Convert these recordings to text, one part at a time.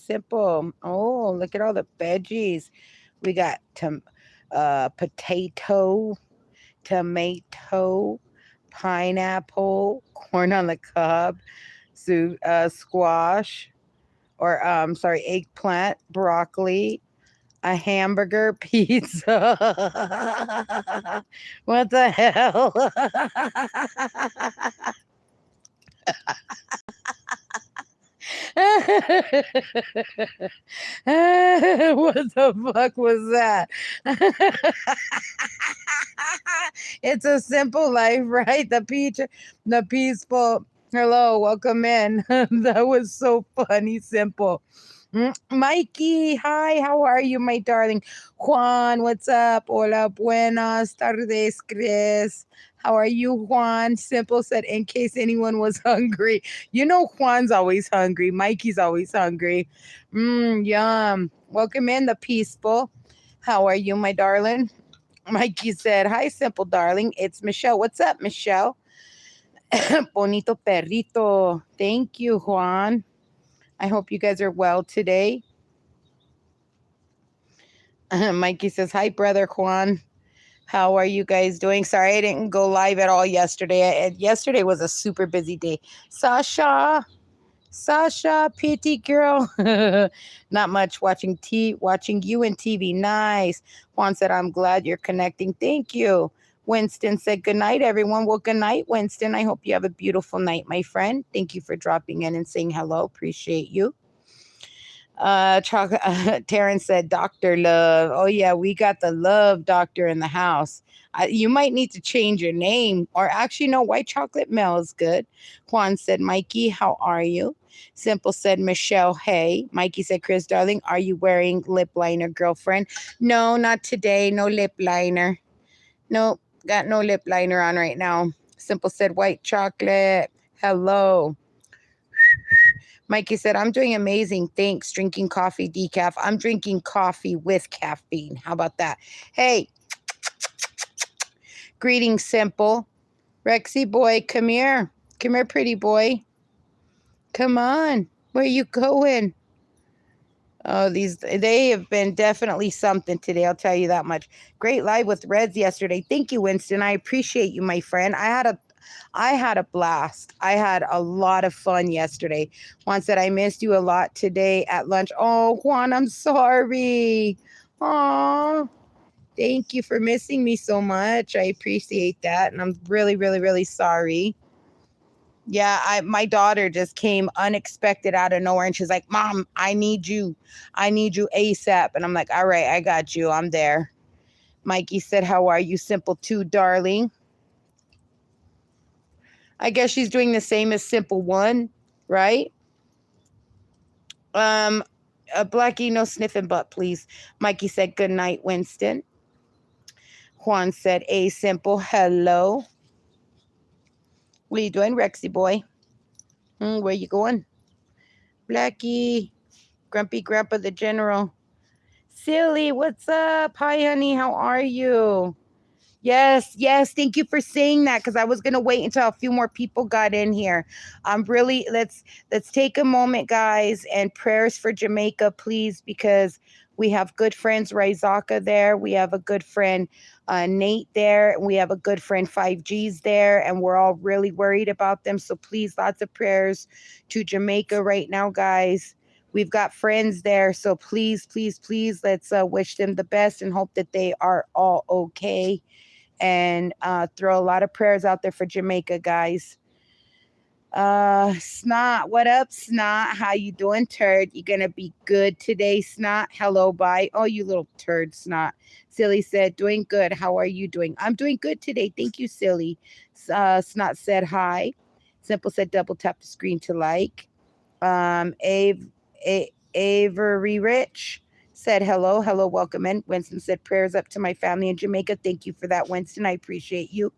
Simple. Oh, look at all the veggies. We got potato, tomato, pineapple, corn on the cob, squash, or sorry, eggplant, broccoli, a hamburger, pizza. What the hell? What the fuck was that? It's a simple life, right? The peaceful. Hello, welcome in. That was so funny, simple. Mikey, hi, how are you, my darling? Juan, what's up? Hola, buenas tardes, Chris. How are you, Juan? Simple said, in case anyone was hungry. You know, Juan's always hungry. Mikey's always hungry. Yum. Welcome in, the peaceful. How are you, my darling? Mikey said, hi, simple darling. It's Michelle. What's up, Michelle? Bonito perrito. Thank you, Juan. I hope you guys are well today. Mikey says, hi, brother Juan. How are you guys doing? Sorry, I didn't go live at all yesterday. Yesterday was a super busy day. Sasha, pretty girl. Not much watching you and TV. Nice. Juan said, I'm glad you're connecting. Thank you. Winston said, good night, everyone. Well, good night, Winston. I hope you have a beautiful night, my friend. Thank you for dropping in and saying hello. Appreciate you. Terrence said, Dr. Love. Oh, yeah, we got the love doctor in the house. You might need to change your name, or actually, no, white chocolate Mel is good. Juan said, Mikey, how are you? Simple said, Michelle, hey. Mikey said, Chris, darling, are you wearing lip liner, girlfriend? No, not today. No lip liner. Nope, got no lip liner on right now. Simple said, white chocolate. Hello. Mikey said, I'm doing amazing. Thanks. Drinking coffee decaf. I'm drinking coffee with caffeine. How about that? Hey, greetings, simple. Rexy boy, come here. Come here, pretty boy. Come on. Where you going? Oh, they have been definitely something today. I'll tell you that much. Great live with Reds yesterday. Thank you, Winston. I appreciate you, my friend. I had a blast. I had a lot of fun yesterday. Juan said, I missed you a lot today at lunch. Oh, Juan, I'm sorry. Oh, thank you for missing me so much. I appreciate that. And I'm really, really, really sorry. Yeah, my daughter just came unexpected out of nowhere and she's like, Mom, I need you. I need you ASAP. And I'm like, all right, I got you. I'm there. Mikey said, how are you, Simple 2, darling? I guess she's doing the same as Simple 1, right? Blackie, no sniffing butt, please. Mikey said, good night, Winston. Juan said, A Simple, hello. What are you doing, Rexy boy? Where you going? Blackie, Grumpy Grandpa the General. Silly, what's up? Hi, honey, how are you? Yes, thank you for saying that, because I was going to wait until a few more people got in here. Let's take a moment, guys, and prayers for Jamaica, please, because we have good friends, Raizaka there. We have a good friend, Nate there. And we have a good friend, 5G's there, and we're all really worried about them. So please, lots of prayers to Jamaica right now, guys. We've got friends there, so please, please, please, let's wish them the best and hope that they are all okay. And throw a lot of prayers out there for Jamaica, guys. Snot, what up, Snot? How you doing, turd? You gonna be good today, Snot? Hello, bye. Oh, you little turd, Snot. Silly said, doing good. How are you doing? I'm doing good today. Thank you, Silly. Snot said hi. Simple said, double tap the screen to like. Avery Rich said hello, welcome in. Winston said prayers up to my family in Jamaica. Thank you for that, Winston. I appreciate you.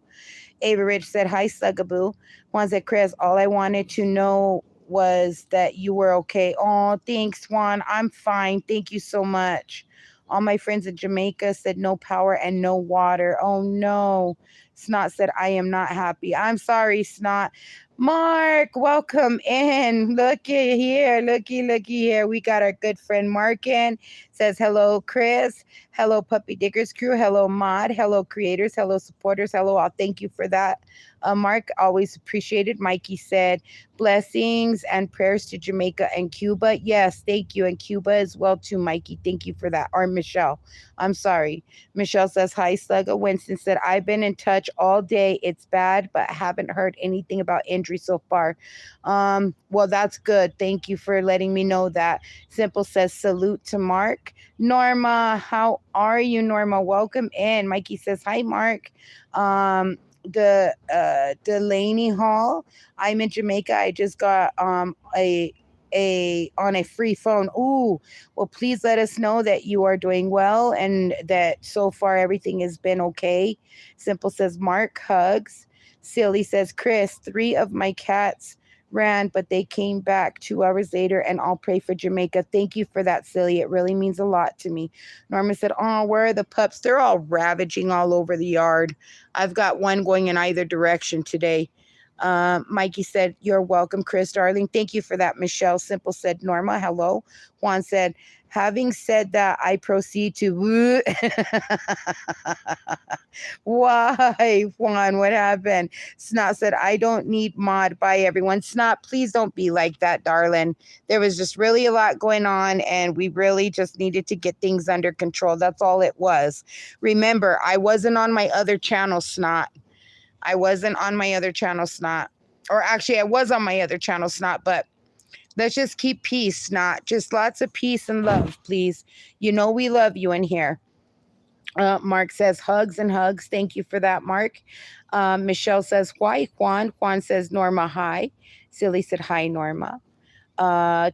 Ava Rich said hi, Sugaboo. Juan said, Chris, all I wanted to know was that you were okay. Oh, thanks, Juan. I'm fine. Thank you so much. All my friends in Jamaica said no power and no water. Oh, no. Snot said, I am not happy. I'm sorry, Snot. Mark, welcome in. Looky here. Looky here. We got our good friend Mark in. Says, hello, Chris. Hello, Puppy Diggers crew. Hello, Mod. Hello, creators. Hello, supporters. Hello, all. Thank you for that. Mark, always appreciated. Mikey said, blessings and prayers to Jamaica and Cuba. Yes, thank you. And Cuba as well, too, Mikey. Thank you for that. Or Michelle. I'm sorry. Michelle says, hi, Slugga. Winston said, I've been in touch all day. It's bad, but haven't heard anything about injury so far. Well, that's good. Thank you for letting me know that. Simple says, salute to Mark. Norma, how are you, Norma? Welcome in. Mikey says, hi, Mark. Delaney Hall. I'm in Jamaica. I just got on a free phone. Ooh, well, please let us know that you are doing well and that so far everything has been okay. Simple says, Mark, hugs. Silly says, Chris, 3 of my cats ran, but they came back 2 hours later, and I'll pray for Jamaica. Thank you for that, Silly. It really means a lot to me. Norma said, oh, where are the pups? They're all ravaging all over the yard. I've got one going in either direction today. Mikey said, you're welcome, Chris, darling. Thank you for that, Michelle. Simple said, Norma, hello. Juan said, having said that, I proceed to... Why, Juan? What happened? Snot said, I don't need Mod. Bye, everyone. Snot, please don't be like that, darling. There was just really a lot going on, and we really just needed to get things under control. That's all it was. Remember, I wasn't on my other channel, Snot. I wasn't on my other channel, Snot. Or actually, I was on my other channel, Snot, but let's just keep peace, Snot. Just lots of peace and love, please. You know we love you in here. Mark says, hugs and hugs. Thank you for that, Mark. Michelle says, why, Juan? Juan says, Norma, hi. Silly said, hi, Norma.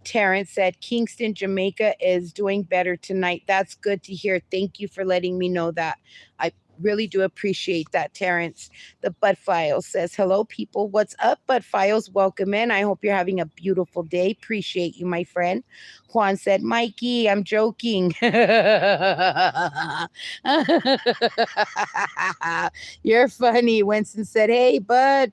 Terrence said, Kingston, Jamaica is doing better tonight. That's good to hear. Thank you for letting me know that. I really do appreciate that, Terrence. The Bud Files says, hello, people. What's up, Bud Files? Welcome in. I hope you're having a beautiful day. Appreciate you, my friend. Juan said, Mikey, I'm joking. You're funny. Winston said, hey, Bud.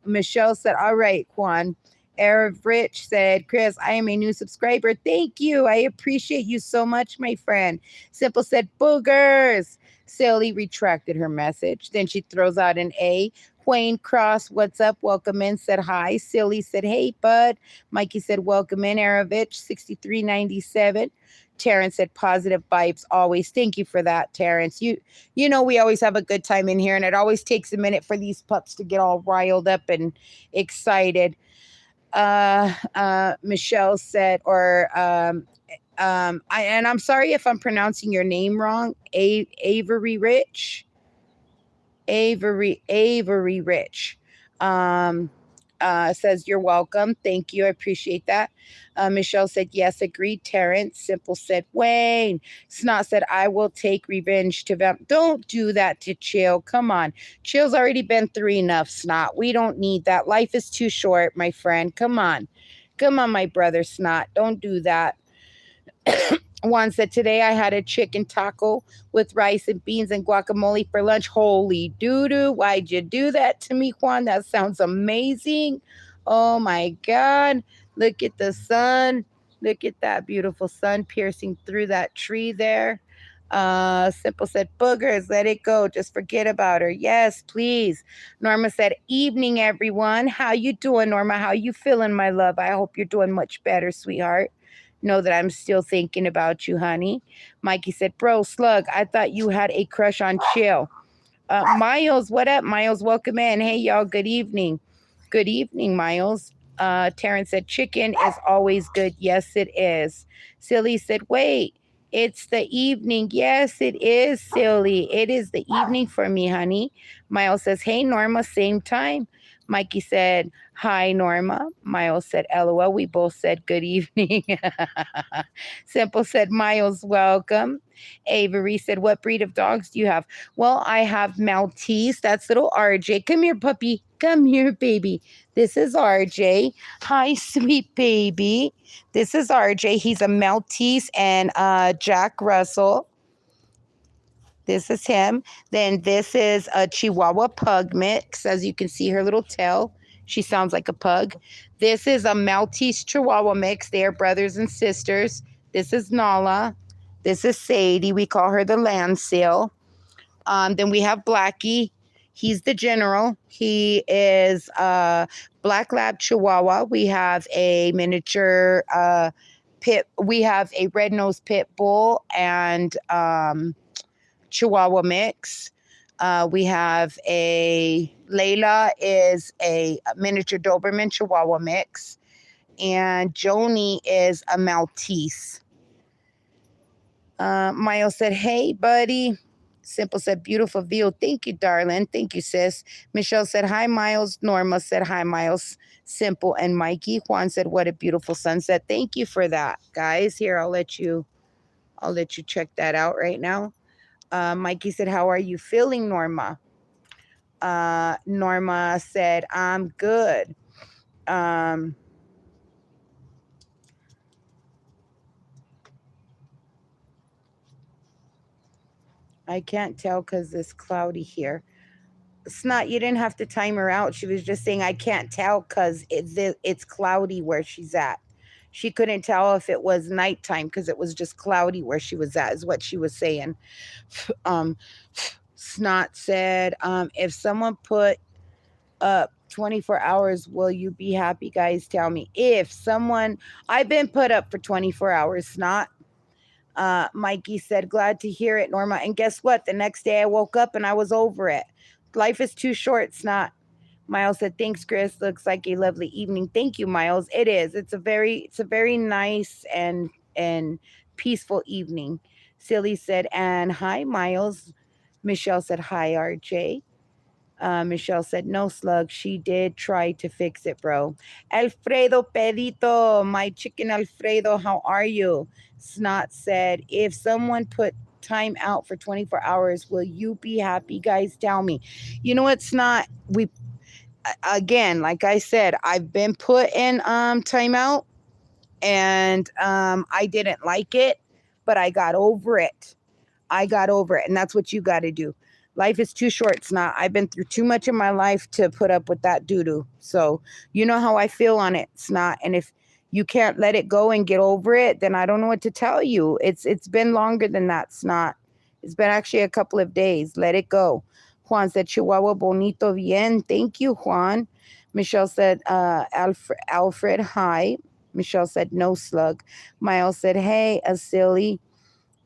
Michelle said, all right, Juan. Arab Rich said, Chris, I am a new subscriber. Thank you. I appreciate you so much, my friend. Simple said, boogers. Sally retracted her message. Then she throws out an A. Wayne Cross, what's up? Welcome in, said hi. Silly said, hey, bud. Mikey said, welcome in. Aravich, 6397. Terrence said, positive vibes always. Thank you for that, Terrence. You know we always have a good time in here, and it always takes a minute for these pups to get all riled up and excited. Michelle said, I'm sorry if I'm pronouncing your name wrong. Avery Rich. Says you're welcome. Thank you. I appreciate that. Michelle said, yes, agreed. Terrence. Simple said, Wayne. Snot said, I will take revenge to them. Don't do that to Chill. Come on. Chill's already been through enough, Snot. We don't need that. Life is too short, my friend. Come on. Come on, my brother, Snot. Don't do that. Juan said, today I had a chicken taco with rice and beans and guacamole for lunch. Holy doo-doo. Why'd you do that to me, Juan? That sounds amazing. Oh, my God. Look at the sun. Look at that beautiful sun piercing through that tree there. Simple said, boogers, let it go. Just forget about her. Yes, please. Norma said, evening, everyone. How you doing, Norma? How you feeling, my love? I hope you're doing much better, sweetheart. Know that I'm still thinking about you, honey. Mikey said, bro, Slug, I thought you had a crush on Chill. Miles, what up, Miles? Welcome in. Hey, y'all, good evening. Good evening, Miles. Terrence said, chicken is always good. Yes, it is. Silly said, wait, it's the evening. Yes, it is, Silly. It is the evening for me, honey. Miles says, hey, Norma, same time. Mikey said, hi, Norma. Miles said, LOL. We both said good evening. Simple said, Miles, welcome. Avery said, what breed of dogs do you have? Well, I have Maltese. That's little RJ. Come here, puppy. Come here, baby. This is RJ. Hi, sweet baby. This is RJ. He's a Maltese and Jack Russell. This is him. Then this is a Chihuahua pug mix. As you can see her little tail. She sounds like a pug. This is a Maltese Chihuahua mix. They are brothers and sisters. This is Nala. This is Sadie. We call her the land seal. Then we have Blackie. He's the general. He is a black lab Chihuahua. We have a miniature pit. We have a red-nosed pit bull and Chihuahua mix. We have a Layla is a miniature Doberman Chihuahua mix, and Joni is a Maltese. Miles said, "Hey, buddy." Simple said, "Beautiful view." Thank you, darling. Thank you, sis. Michelle said, "Hi, Miles." Norma said, "Hi, Miles." Simple and Mikey. Juan said, "What a beautiful sunset." Thank you for that, guys. Here, I'll let you check that out right now. Mikey said, "How are you feeling, Norma?" Norma said, "I'm good." I can't tell because it's cloudy here. Snot, you didn't have to time her out. She was just saying, "I can't tell because it's cloudy where she's at." She couldn't tell if it was nighttime because it was just cloudy where she was at, is what she was saying. Snot said, "If someone put up 24 hours, will you be happy, guys? Tell me." If someone, I've been put up for 24 hours, Snot. Mikey said, "Glad to hear it, Norma." And guess what? The next day I woke up and I was over it. Life is too short, Snot. Miles said, "Thanks, Chris. Looks like a lovely evening." Thank you, Miles. It is. It's a very nice and peaceful evening. Silly said, "And hi, Miles." Michelle said, "Hi, RJ." Michelle said, "No, Slug. She did try to fix it, bro." Alfredo Pedito, my chicken Alfredo, how are you? Snot said, "If someone put time out for 24 hours, will you be happy, guys? Tell me." You know what, Snot? We, again, like I said, I've been put in timeout, and I didn't like it, but I got over it. I got over it, and that's what you got to do. Life is too short. It's not. I've been through too much in my life to put up with that doo-doo. So you know how I feel on it. It's not. And if you can't let it go and get over it, then I don't know what to tell you. It's been longer than that. It's not. It's been actually a couple of days. Let it go. Juan said, "Chihuahua bonito bien." Thank you, Juan. Michelle said, Alfred, hi. Michelle said, "No, Slug." Miles said, "Hey, a silly."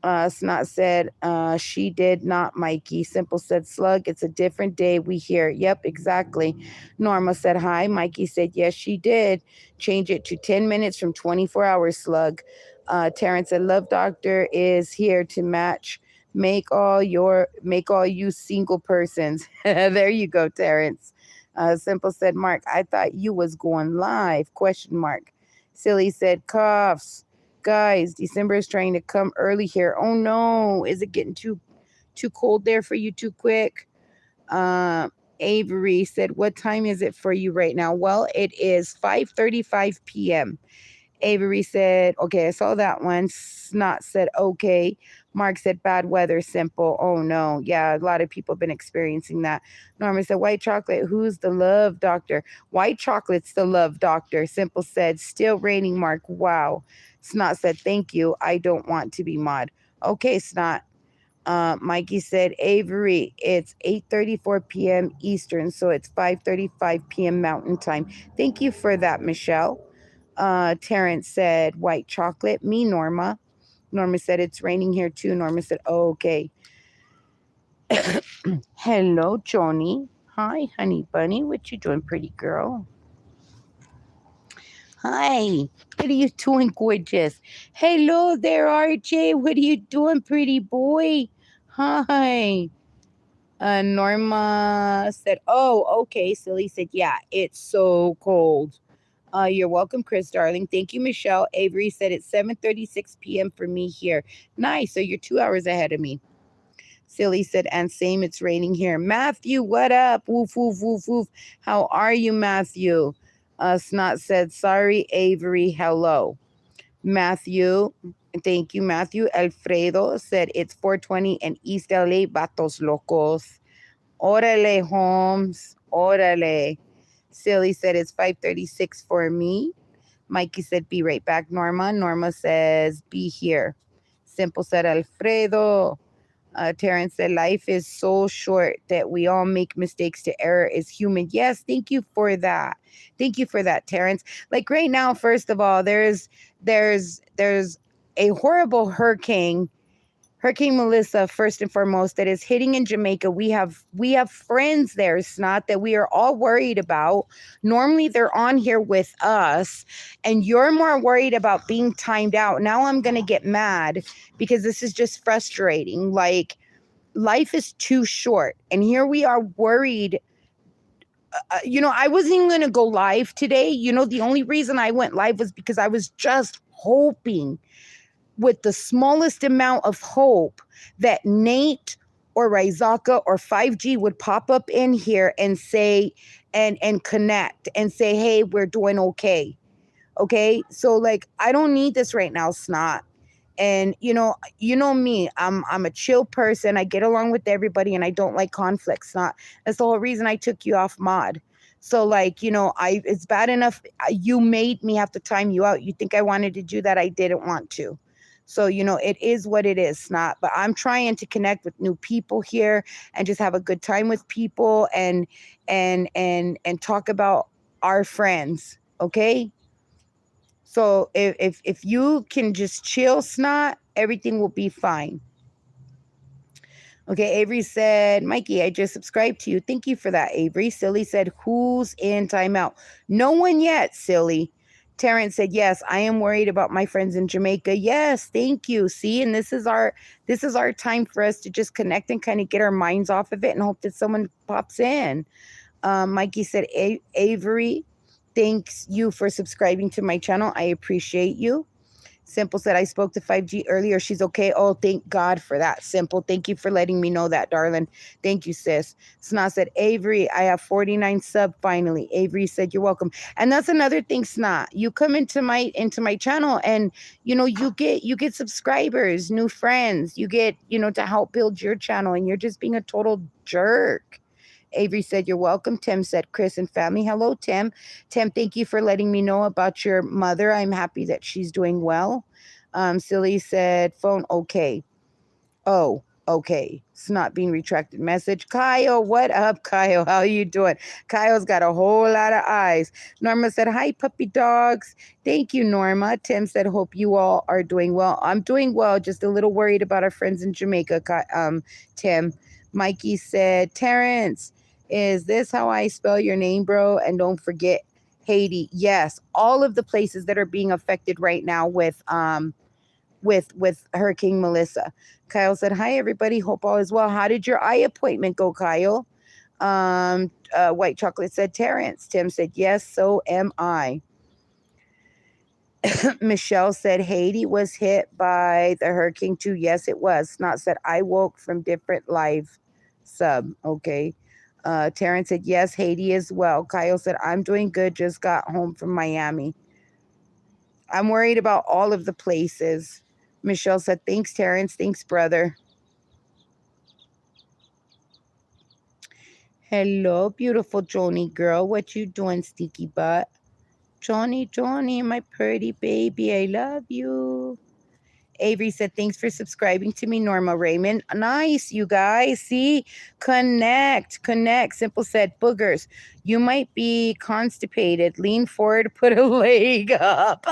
Snot said, "She did not, Mikey." Simple said, "Slug, it's a different day. We hear." Yep, exactly. Norma said, "Hi." Mikey said, "Yes, she did. Change it to 10 minutes from 24 hours, Slug." Terrence said, "Love Doctor is here to match. Make all you single persons." There you go, Terrence. Simple said, "Mark, I thought you was going live. Question mark." Silly said, "Coughs. Guys, December is trying to come early here. Oh no, is it getting too cold there for you too quick?" Avery said, "What time is it for you right now?" Well, it is 5:35 p.m. Avery said, "Okay, I saw that one." Snot said, "Okay." Mark said, "Bad weather." Simple. Oh no. Yeah, a lot of people have been experiencing that. Norma said, "White chocolate, who's the love doctor?" White chocolate's the love doctor. Simple said, "Still raining, Mark." Wow. Snot said, "Thank you. I don't want to be mod." Okay, Snot. Mikey said, "Avery, it's 8:34 p.m. Eastern, so it's 5:35 p.m. Mountain Time." Thank you for that, Michelle. Terrence said, "White chocolate." Me, Norma. Norma said, "It's raining here too." Norma said, "Oh, okay." Hello, Johnny. Hi, honey bunny. What you doing, pretty girl? Hi. What are you doing, gorgeous? Hello there, RJ. What are you doing, pretty boy? Hi. Norma said, "Oh, okay." Silly said, "Yeah, it's so cold." You're welcome, Chris, darling. Thank you, Michelle. Avery said it's 7:36 p.m. for me here. Nice. So you're 2 hours ahead of me. Silly said, "And same, it's raining here." Matthew, what up? Woof, woof, woof, woof. How are you, Matthew? Snot said, "Sorry, Avery. Hello." Matthew, thank you, Matthew. Alfredo said it's 4:20 in East LA, Vatos Locos. Orale, Holmes. Orale. Silly said it's 5:36 for me. Mikey said, be right back, Norma. Norma says, be here. Simple said, Alfredo. Terrence said, life is so short that we all make mistakes. To error is human. Yes, thank you for that. Thank you for that, Terrence. Like right now, first of all, there's a horrible hurricane Melissa, first and foremost, that is hitting in Jamaica. We have friends there, Snot, that we are all worried about. Normally they're on here with us, and you're more worried about being timed out. Now I'm gonna get mad because this is just frustrating. Like, life is too short, and here we are worried. I wasn't even gonna go live today. The only reason I went live was because I was just hoping, with the smallest amount of hope, that Nate or Rizaka or 5G would pop up in here and say and connect and say, hey, we're doing okay. Okay. So like, I don't need this right now, Snot. And you know me, I'm a chill person. I get along with everybody and I don't like conflicts. That's the whole reason I took you off mod. So like, it's bad enough you made me have to time you out. You think I wanted to do that? I didn't want to. So, it is what it is, Snot. But I'm trying to connect with new people here and just have a good time with people and talk about our friends. Okay. So if you can just chill, Snot, everything will be fine. Okay, Avery said, Mikey, I just subscribed to you. Thank you for that, Avery. Silly said, who's in timeout? No one yet, Silly. Terrence said, yes, I am worried about my friends in Jamaica. Yes, thank you. See, and this is our time for us to just connect and kind of get our minds off of it and hope that someone pops in. Mikey said, Avery, thanks you for subscribing to my channel. I appreciate you. Simple said, I spoke to 5G earlier. She's okay. Oh, thank God for that. Simple. Thank you for letting me know that, darling. Thank you, sis. Snot said, Avery, I have 49 sub finally. Avery said, you're welcome. And that's another thing, Snot. You come into my channel and you get subscribers, new friends. You get, to help build your channel, and you're just being a total jerk. Avery said, you're welcome. Tim said, Chris and family. Hello, Tim. Tim, thank you for letting me know about your mother. I'm happy that she's doing well. Silly said, phone okay. Oh, okay. It's not being retracted message. Kyle, what up, Kyle? How you doing? Kyle's got a whole lot of eyes. Norma said, hi, puppy dogs. Thank you, Norma. Tim said, hope you all are doing well. I'm doing well, just a little worried about our friends in Jamaica, Tim. Mikey said, Terrence, is this how I spell your name, bro? And don't forget Haiti. Yes, all of the places that are being affected right now with Hurricane Melissa. Kyle said, hi, everybody. Hope all is well. How did your eye appointment go, Kyle? White Chocolate said, Terrence. Tim said, yes, so am I. Michelle said, Haiti was hit by the hurricane too. Yes, it was. Snot said, I woke from different live sub. Okay. Terrence said, yes, Haiti as well. Kyle said, I'm doing good. Just got home from Miami. I'm worried about all of the places. Michelle said, thanks, Terrence. Thanks, brother. Hello, beautiful Joni girl. What you doing, sticky butt? Joni, my pretty baby. I love you. Avery said, thanks for subscribing to me, Norma Raymond. Nice, you guys. See? Connect. Simple said, boogers, you might be constipated. Lean forward, put a leg up.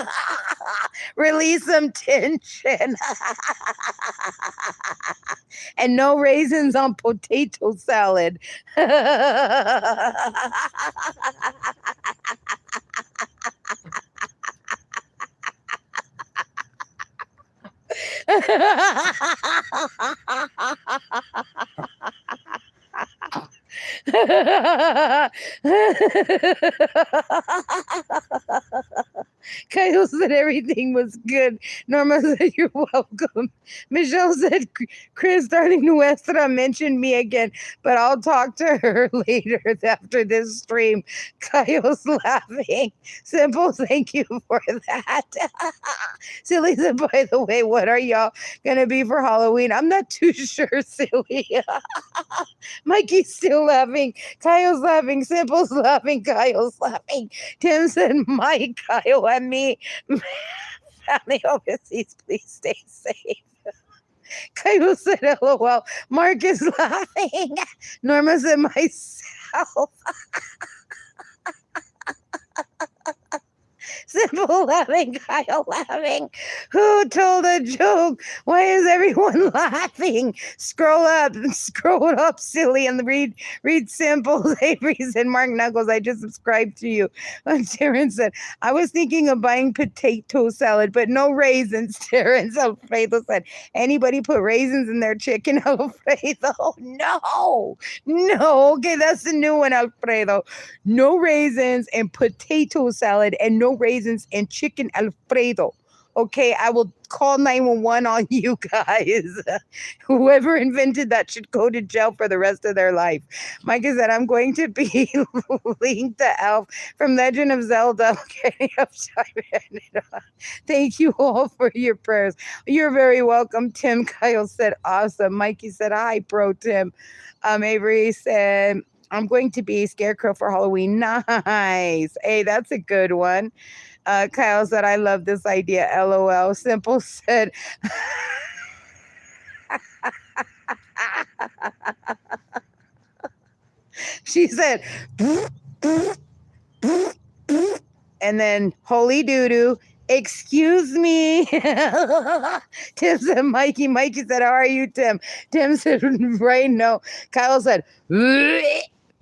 Release some tension. And no raisins on potato salad. Kyle said everything was good. Norma said, you're welcome. Michelle said, Chris, darling Nuestra mentioned me again, but I'll talk to her later after this stream. Kyle's laughing. Simple, thank you for that. Silly said, by the way, what are y'all going to be for Halloween? I'm not too sure, Silly. Mikey's still laughing. Kyle's laughing. Simple's laughing. Kyle's laughing. Tim said, Mike, Kyle, and me. Family overseas, please stay safe. Kyle said, LOL. Mark is laughing. Norma said, myself. Simple laughing, Kyle laughing. Who told a joke? Why is everyone laughing? Scroll up, silly, and read Simple. Avery said, Mark Knuckles, I just subscribed to you. Terrence said, I was thinking of buying potato salad, but no raisins. Terrence Alfredo said, anybody put raisins in their chicken, Alfredo? No. Okay, that's the new one, Alfredo. No raisins and potato salad and no raisins and chicken Alfredo. Okay, I will call 911 on you guys. Whoever invented that should go to jail for the rest of their life. Micah said, I'm going to be Link the Elf from Legend of Zelda. Okay, thank you all for your prayers. You're very welcome, Tim. Kyle said, awesome. Mikey said, hi, bro, Tim. Avery said, I'm going to be a scarecrow for Halloween. Nice. Hey, that's a good one. Kyle said, I love this idea. LOL. Simple said, she said, and then holy doo-doo. Excuse me. Tim said, Mikey. Mikey said, how are you, Tim? Tim said, right, no. Kyle said,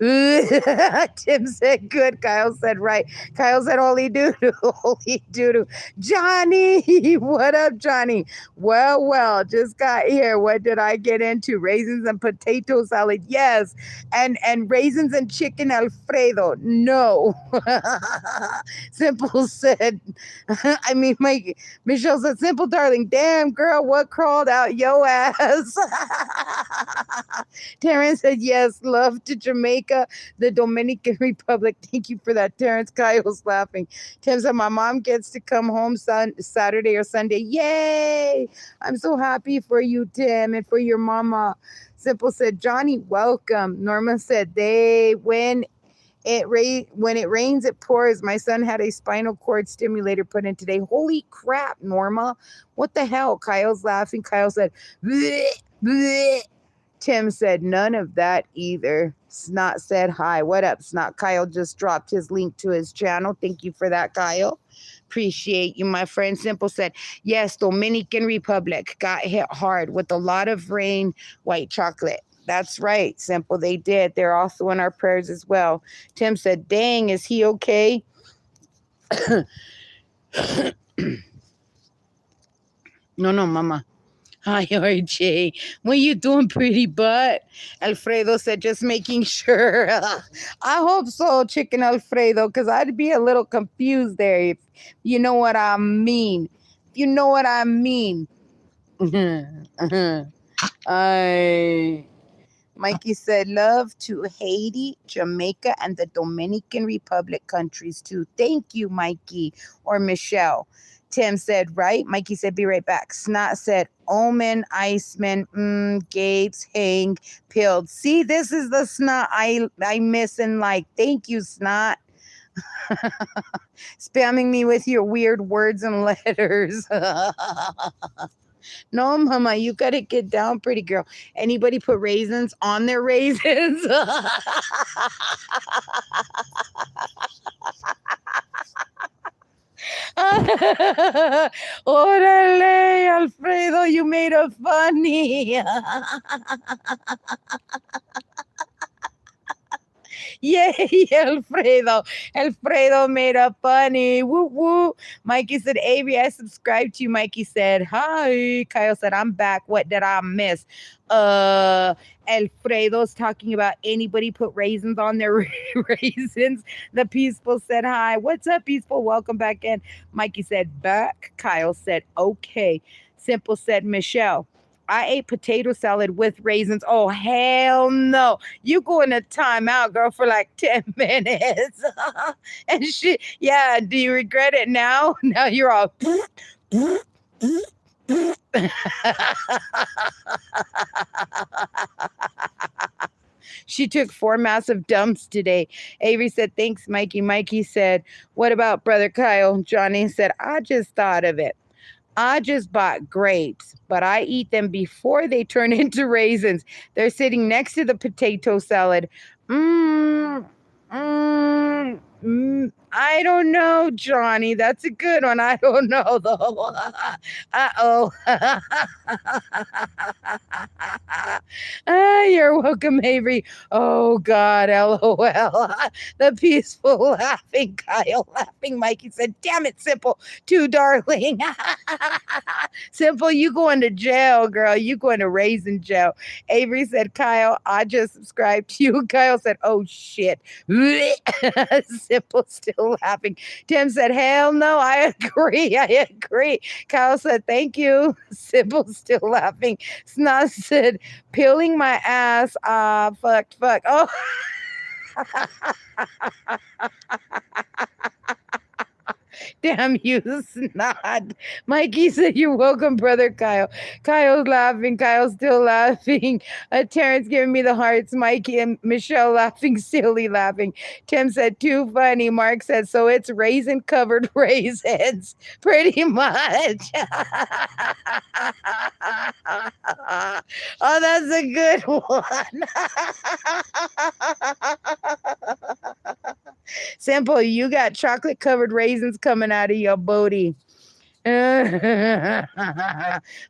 Tim said, good. Kyle said, right. Kyle said, holy doo-doo. Holy doo-doo. Johnny, what up, Johnny? Well, just got here. What did I get into? Raisins and potato salad. Yes. And raisins and chicken Alfredo. No. Simple said, Michelle said, Simple, darling. Damn, girl, what crawled out your ass? Terrence said, yes, love to Jamaica, the Dominican Republic. Thank you for that, Terrence. Kyle's laughing. Tim said, my mom gets to come home Saturday or Sunday. Yay! I'm so happy for you, Tim, and for your mama. Simple said, Johnny, welcome. Norma said, when it rains, it pours. My son had a spinal cord stimulator put in today. Holy crap, Norma. What the hell? Kyle's laughing. Kyle said, bleh, bleh. Tim said, none of that either. Snot said, hi. What up, Snot? Kyle just dropped his link to his channel. Thank you for that, Kyle. Appreciate you, my friend. Simple said, yes, Dominican Republic got hit hard with a lot of rain, white chocolate. That's right, Simple. They did. They're also in our prayers as well. Tim said, dang, is he okay? No, mama. Hi, RJ. What you doing, pretty butt? Alfredo said, just making sure. I hope so, Chicken Alfredo, because I'd be a little confused there if you know what I mean. You know what I mean. Mikey said, love to Haiti, Jamaica, and the Dominican Republic countries too. Thank you, Mikey or Michelle. Tim said, right. Mikey said, be right back. Snot said, Omen, Iceman, Gates, Hang, Pilled. See, this is the Snot I miss and like. Thank you, Snot. Spamming me with your weird words and letters. No, mama, you got to get down, pretty girl. Anybody put raisins on their raisins? Orale, Alfredo, you made it funny. Yay, Alfredo. Alfredo made a funny. Woo woo. Mikey said, Avery, I subscribed to you. Mikey said, hi. Kyle said, I'm back. What did I miss? Alfredo's talking about anybody put raisins on their raisins. The Peaceful said, hi. What's up, Peaceful? Welcome back in. Mikey said, back. Kyle said, okay. Simple said, Michelle, I ate potato salad with raisins. Oh, hell no. You going to timeout, girl, for like 10 minutes. And she, yeah, do you regret it now? Now you're all. She took 4 massive dumps today. Avery said, thanks, Mikey. Mikey said, what about Brother Kyle? Johnny said, I just thought of it. I just bought grapes, but I eat them before they turn into raisins. They're sitting next to the potato salad. I don't know, Johnny. That's a good one. I don't know, though. Uh-oh. You're welcome, Avery. Oh, God, LOL. The Peaceful laughing, Kyle laughing. Mikey said, damn it, Simple. Too darling. Simple, you going to jail, girl. You going to raisin jail. Avery said, Kyle, I just subscribed to you. Kyle said, oh, shit. Simple still laughing. Tim said, hell no, I agree. I agree. Kyle said, thank you. Simple still laughing. Snot said, peeling my ass. Fuck. Oh. Damn you, Snot. Mikey said, you're welcome, Brother Kyle. Kyle's laughing. Kyle's still laughing. Terrence giving me the hearts. Mikey and Michelle laughing, silly laughing. Tim said, too funny. Mark said, so it's raisin-covered raisins. Pretty much. Oh, that's a good one. Simple, you got chocolate-covered raisins coming out of your booty.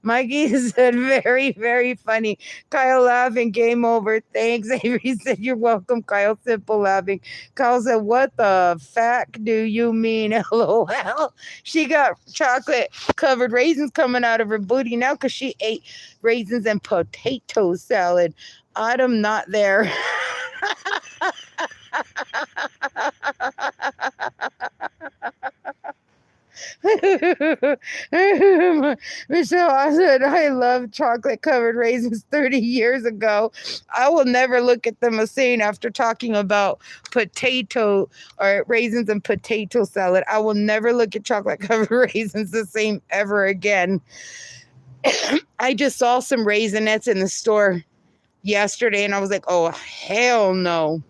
Mikey said, very, very funny. Kyle laughing, game over. Thanks. Avery said, you're welcome. Kyle Simple laughing. Kyle said, what the fuck do you mean? LOL. She got chocolate covered raisins coming out of her booty now because she ate raisins and potato salad. Autumn not there. Michelle, I said, I love chocolate covered raisins 30 years ago. I will never look at them the same after talking about potato or raisins and potato salad. I will never look at chocolate covered raisins the same ever again. I just saw some Raisinets in the store yesterday and I was like, oh, hell no.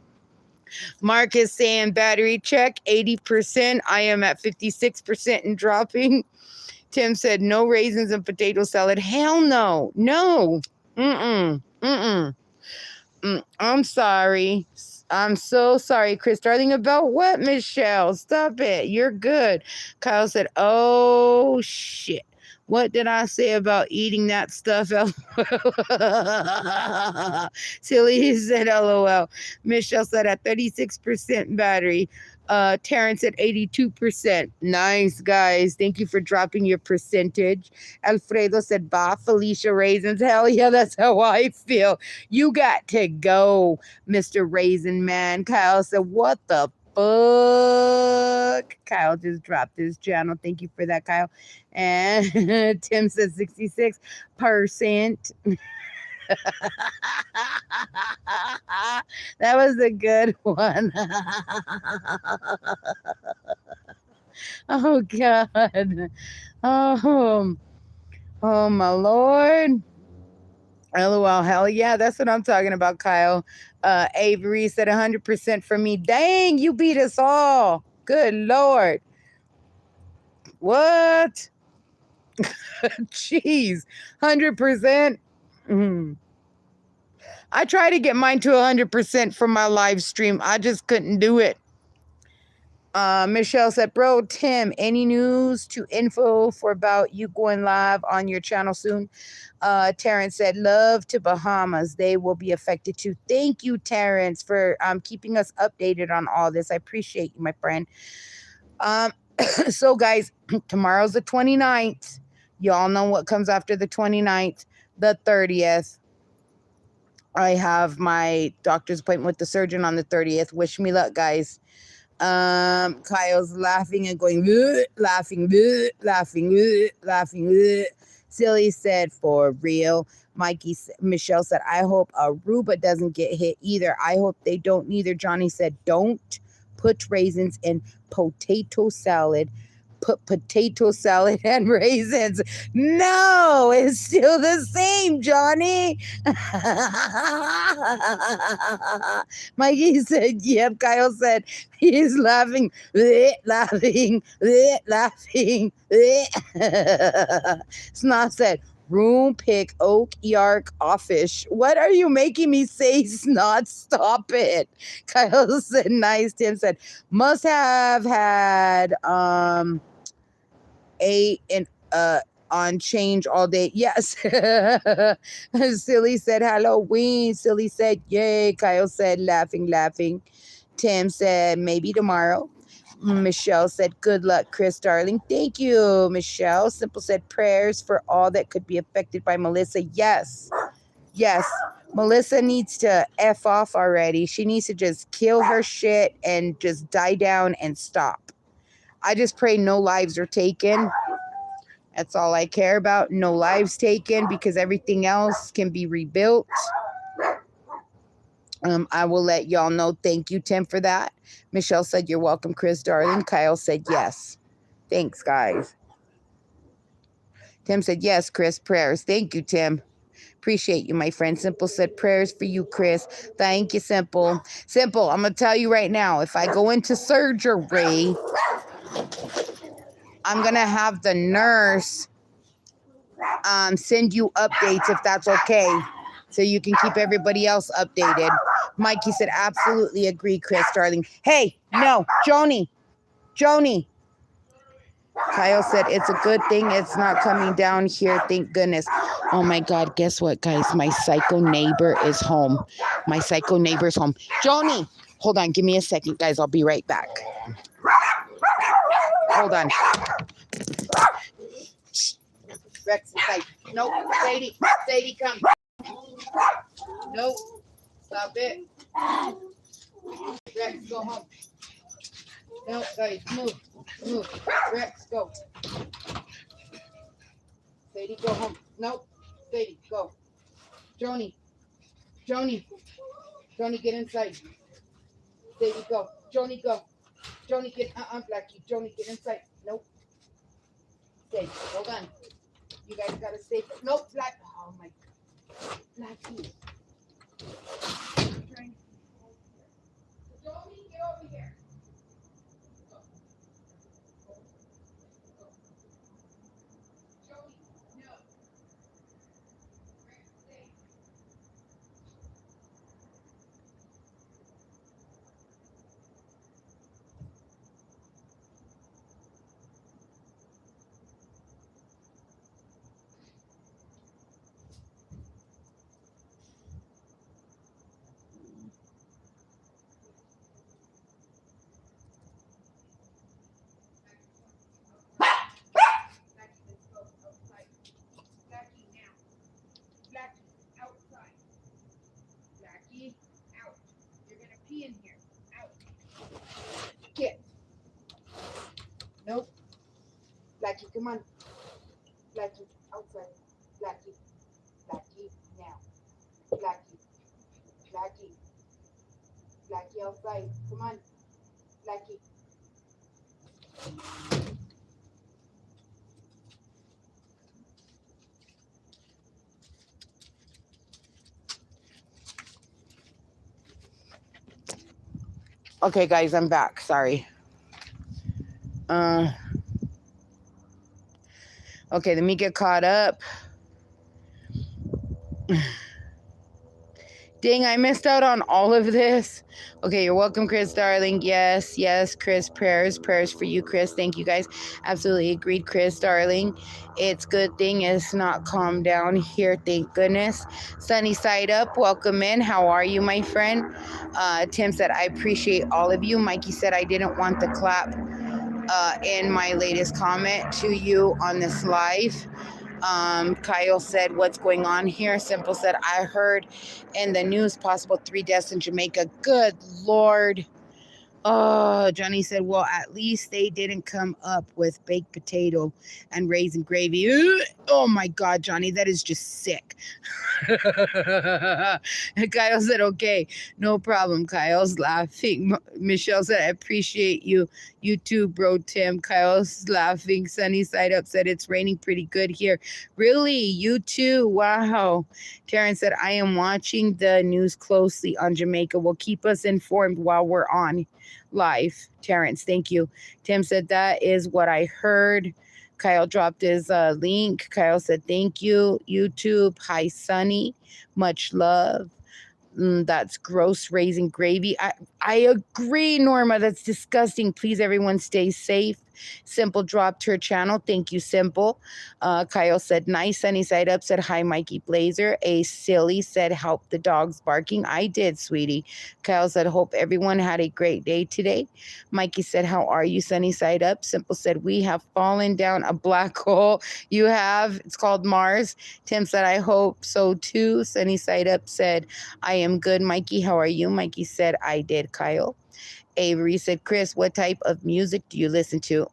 Mark is saying battery check 80%. I am at 56% and dropping. Tim said no raisins and potato salad. Hell no. No. I'm sorry. I'm so sorry, Chris Darling. About what, Michelle? Stop it. You're good. Kyle said, oh, shit. What did I say about eating that stuff? Silly said, LOL. Michelle said at 36% battery. Terrence at 82%. Nice, guys. Thank you for dropping your percentage. Alfredo said, bah, Felicia Raisins. Hell yeah, that's how I feel. You got to go, Mr. Raisin Man. Kyle said, what the fuck? Kyle just dropped his channel. Thank you for that, Kyle. And Tim says 66%. That was a good one. Oh, God. Oh, my Lord. LOL, hell yeah, that's what I'm talking about, Kyle. Avery said 100% for me. Dang, you beat us all. Good Lord. What? Jeez, 100%. I tried to get mine to 100% for my live stream. I just couldn't do it. Michelle said, bro, Tim, any news to info for about you going live on your channel soon? Terrence said, love to Bahamas. They will be affected too. Thank you, Terrence, for keeping us updated on all this. I appreciate you, my friend. So, guys, tomorrow's the 29th. Y'all know what comes after the 29th, the 30th. I have my doctor's appointment with the surgeon on the 30th. Wish me luck, guys. Kyle's laughing and going, laughing, laughing. Silly said, for real. Michelle said, I hope Aruba doesn't get hit either. I hope they don't neither. Johnny said, don't put raisins in potato salad. Put potato salad and raisins. No, it's still the same, Johnny. Mikey said, yep. Kyle said, he's laughing, laughing, laughing. Snot said, room pick oak yark offish. What are you making me say, Snot? Stop it. Kyle said, nice. Tim said, must have had on change all day. Yes. Silly said Halloween. Silly said yay. Kyle said laughing, laughing. Tim said maybe tomorrow. Michelle said good luck, Chris, darling. Thank you, Michelle. Simple said prayers for all that could be affected by Melissa. Yes. Yes. Melissa needs to F off already. She needs to just kill her shit and just die down and stop. I just pray no lives are taken. That's all I care about. No lives taken, because everything else can be rebuilt. I will let y'all know. Thank you, Tim, for that. Michelle said, you're welcome, Chris, darling. Kyle said, yes. Thanks, guys. Tim said, yes, Chris, prayers. Thank you, Tim. Appreciate you, my friend. Simple said, prayers for you, Chris. Thank you, Simple. Simple, I'm going to tell you right now, if I go into surgery, I'm going to have the nurse send you updates if that's okay, so you can keep everybody else updated. Mikey said, absolutely agree, Chris, darling. Hey, no, Joni. Kyle said, it's a good thing it's not coming down here, thank goodness. Oh my God, guess what, guys? My psycho neighbor is home. My psycho neighbor's home. Joni, hold on, give me a second, guys. I'll be right back. Hold on. Rex inside. Nope, Sadie, come. Nope, stop it. Rex, go home. No, guys, move. Rex, go. Sadie, go home. Nope, Sadie, go. Joni, get inside. Sadie, go. Joni, go. Joni, get, Blackie. Joni, get inside. Nope. Stay, hold on. You guys gotta stay. Nope, Black. Oh my God. Blackie. Joni, get over here. In here. Out. Get. Nope. Blackie, come on. Blackie, outside. Blackie. Now. Blackie, outside. Come on. Blackie. Okay, guys, I'm back. Sorry. Okay, let me get caught up. Dang, I missed out on all of this. Okay, you're welcome, Chris, darling. Yes, yes, Chris. Prayers for you, Chris. Thank you, guys. Absolutely agreed, Chris, darling. It's good thing it's not calmed down here, thank goodness. Sunny side up, welcome in. How are you, my friend? Tim said, I appreciate all of you. Mikey said, I didn't want the clap in my latest comment to you on this live. Kyle said, what's going on here? Simple said, I heard in the news possible 3 deaths in Jamaica. Good Lord. Oh, Johnny said, well, at least they didn't come up with baked potato and raisin gravy. Ugh. Oh my God, Johnny, that is just sick. Kyle said, okay, no problem. Kyle's laughing. Michelle said, I appreciate you. You too, bro, Tim. Kyle's laughing. Sunny side up said, it's raining pretty good here. Really? You too? Wow. Taryn said, I am watching the news closely on Jamaica. Will keep us informed while we're on live. Terrence, thank you. Tim said, that is what I heard. Kyle dropped his link. Kyle said, thank you. YouTube. Hi, Sunny. Much love. That's gross, raisin gravy. I agree, Norma. That's disgusting. Please, everyone, stay safe. Simple dropped her channel. Thank you, Simple. Kyle said, nice. Sunny side up said, hi, Mikey Blazer. A silly said, help the dogs barking. I did, sweetie. Kyle said, hope everyone had a great day today. Mikey said, how are you? Sunny side up. Simple said, we have fallen down a black hole. You have. It's called Mars. Tim said, I hope so too. Sunny side up said, I am good. Mikey, how are you? Mikey said, I did, Kyle. Avery said, Chris, what type of music do you listen to?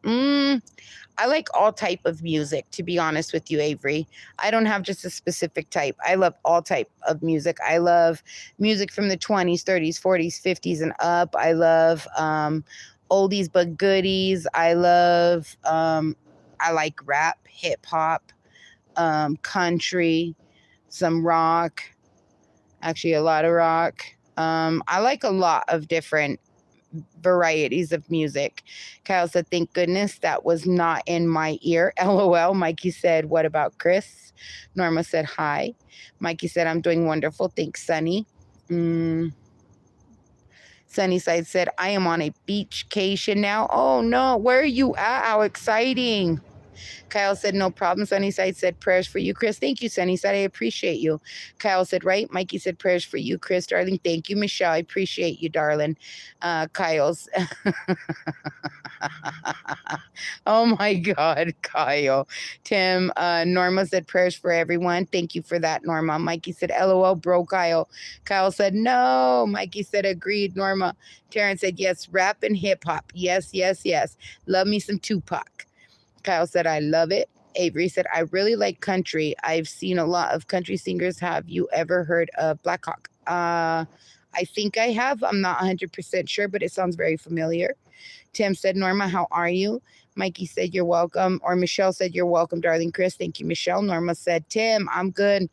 I like all type of music, to be honest with you, Avery. I don't have just a specific type. I love all type of music. I love music from the 20s, 30s, 40s, 50s, and up. I love oldies but goodies. I like rap, hip hop, country, some rock. Actually, a lot of rock. I like a lot of different varieties of music. Kyle said, thank goodness that was not in my ear. LOL. Mikey said, what about Chris? Norma said, hi. Mikey said, I'm doing wonderful. Thanks, Sunny. Sunnyside said, I am on a beachcation now. Oh, no. Where are you at? How exciting. Kyle said, no problem. Sunnyside said, prayers for you, Chris. Thank you, Sunnyside. I appreciate you. Kyle said, right. Mikey said, prayers for you, Chris, darling. Thank you, Michelle. I appreciate you, darling. Kyle's. Oh, my God, Kyle. Tim, Norma said, prayers for everyone. Thank you for that, Norma. Mikey said, LOL, bro, Kyle. Kyle said, no. Mikey said, agreed, Norma. Terrence said, yes, rap and hip hop. Yes, yes, yes. Love me some Tupac. Kyle said, I love it. Avery said, I really like country. I've seen a lot of country singers. Have you ever heard of Black Hawk? I think I have. I'm not 100% sure, but it sounds very familiar. Tim said, Norma, how are you? Mikey said, you're welcome. Or Michelle said, you're welcome, darling Chris. Thank you, Michelle. Norma said, Tim, I'm good.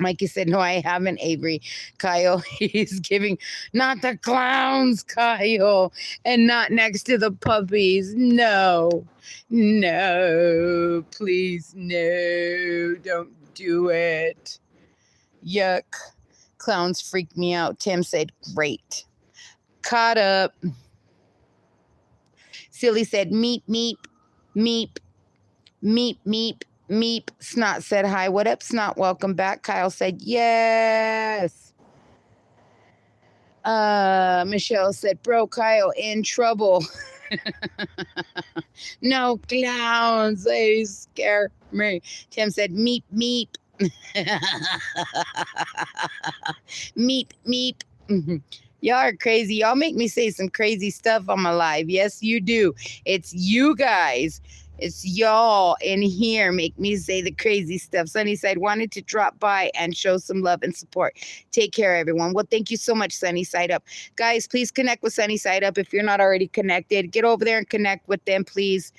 Mikey said, no, I haven't, Avery. Kyle, he's giving, not the clowns, Kyle, and not next to the puppies. No, no, please, no, don't do it. Yuck. Clowns freak me out. Tim said, great. Caught up. Silly said, meep, meep, meep, meep, meep. Meep. Snot said, hi. What up, Snot? Welcome back. Kyle said, yes. Michelle said, bro, Kyle, in trouble. No clowns. They scare me. Tim said, meep, meep. Meep, meep. Y'all are crazy. Y'all make me say some crazy stuff on my live. Yes, you do. It's you guys. It's y'all in here make me say the crazy stuff. Sunnyside wanted to drop by and show some love and support. Take care, everyone. Well, thank you so much, Sunnyside Up. Guys, please connect with Sunnyside Up. If you're not already connected, get over there and connect with them, please.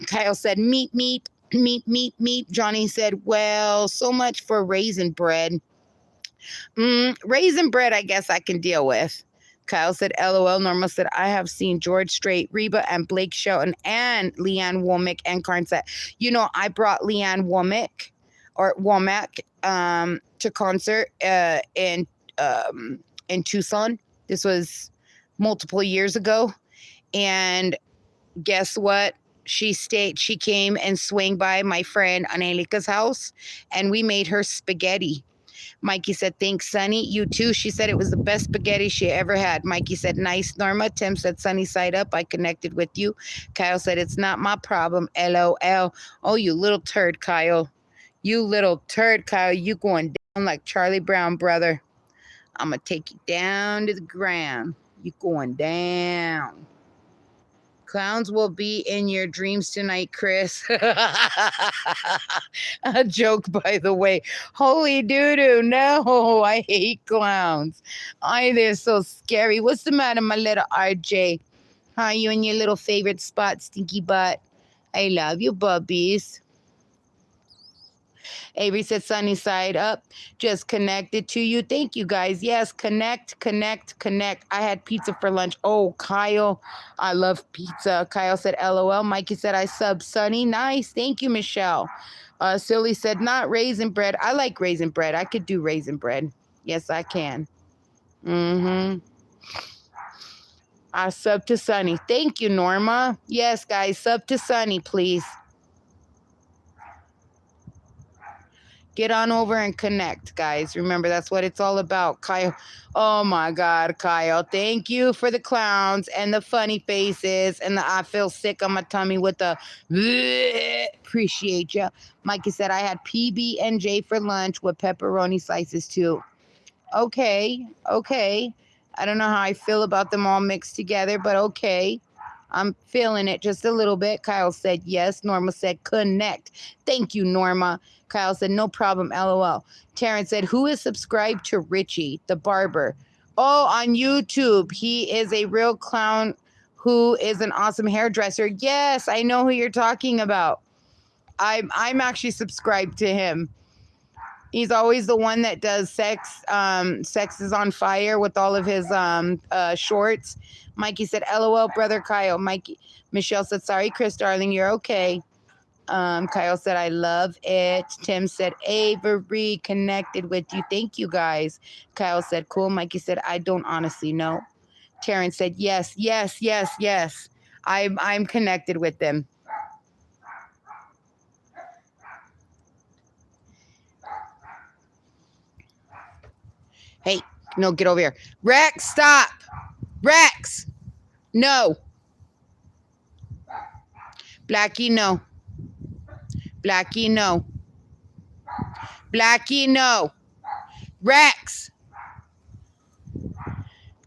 Kyle said, meet, meet, meet, meet, meet. Johnny said, well, so much for raisin bread. Raisin bread, I guess I can deal with. Kyle said, LOL. Norma said, I have seen George Strait, Reba, and Blake Shelton, and Leanne Womack and Carnset. You know, I brought Leanne Womack to concert in in Tucson. This was multiple years ago. And guess what? She came and swung by my friend Angelica's house, and we made her spaghetti. Mikey said, thanks, Sunny. You too. She said it was the best spaghetti she ever had. Mikey said, nice, Norma. Tim said, sunny side up. I connected with you. Kyle said, it's not my problem. LOL. Oh, you little turd, Kyle. You little turd, Kyle. You going down like Charlie Brown, brother. I'm going to take you down to the ground. You going down. Clowns will be in your dreams tonight, Chris. A joke, by the way. Holy doo-doo. No, I hate clowns. They're so scary. What's the matter, my little RJ? Huh, you in your little favorite spot, stinky butt? I love you, bubbies. Avery said, sunny side up, just connected to you. Thank you, guys. Yes, connect. I had pizza for lunch. Oh, Kyle, I love pizza. Kyle said, LOL. Mikey said, I sub Sunny. Nice. Thank you, Michelle. Silly said, not raisin bread. I like raisin bread. I could do raisin bread. Yes, I can. I sub to Sunny. Thank you, Norma. Yes, guys, sub to Sunny, please. Get on over and connect, guys. Remember, that's what it's all about. Kyle. Oh, my God, Kyle. Thank you for the clowns and the funny faces and the I feel sick on my tummy with the appreciate you. Mikey said, I had PB&J for lunch with pepperoni slices, too. Okay. I don't know how I feel about them all mixed together, but okay. I'm feeling it just a little bit. Kyle said yes. Norma said connect. Thank you, Norma. Kyle said no problem, LOL. Terrence said, who is subscribed to Richie, the barber? Oh, on YouTube. He is a real clown who is an awesome hairdresser. Yes, I know who you're talking about. I'm actually subscribed to him. He's always the one that does sex. Sex is on fire with all of his shorts. Mikey said, LOL, brother Kyle. Michelle said, sorry, Chris, darling, you're okay. Kyle said, I love it. Tim said, Avery connected with you. Thank you, guys. Kyle said, cool. Mikey said, I don't honestly know. Terrence said, yes. I'm connected with them. Hey, no, get over here. Rex, stop. Rex, no. Blackie, no. Blackie, no. Blackie, no. Rex.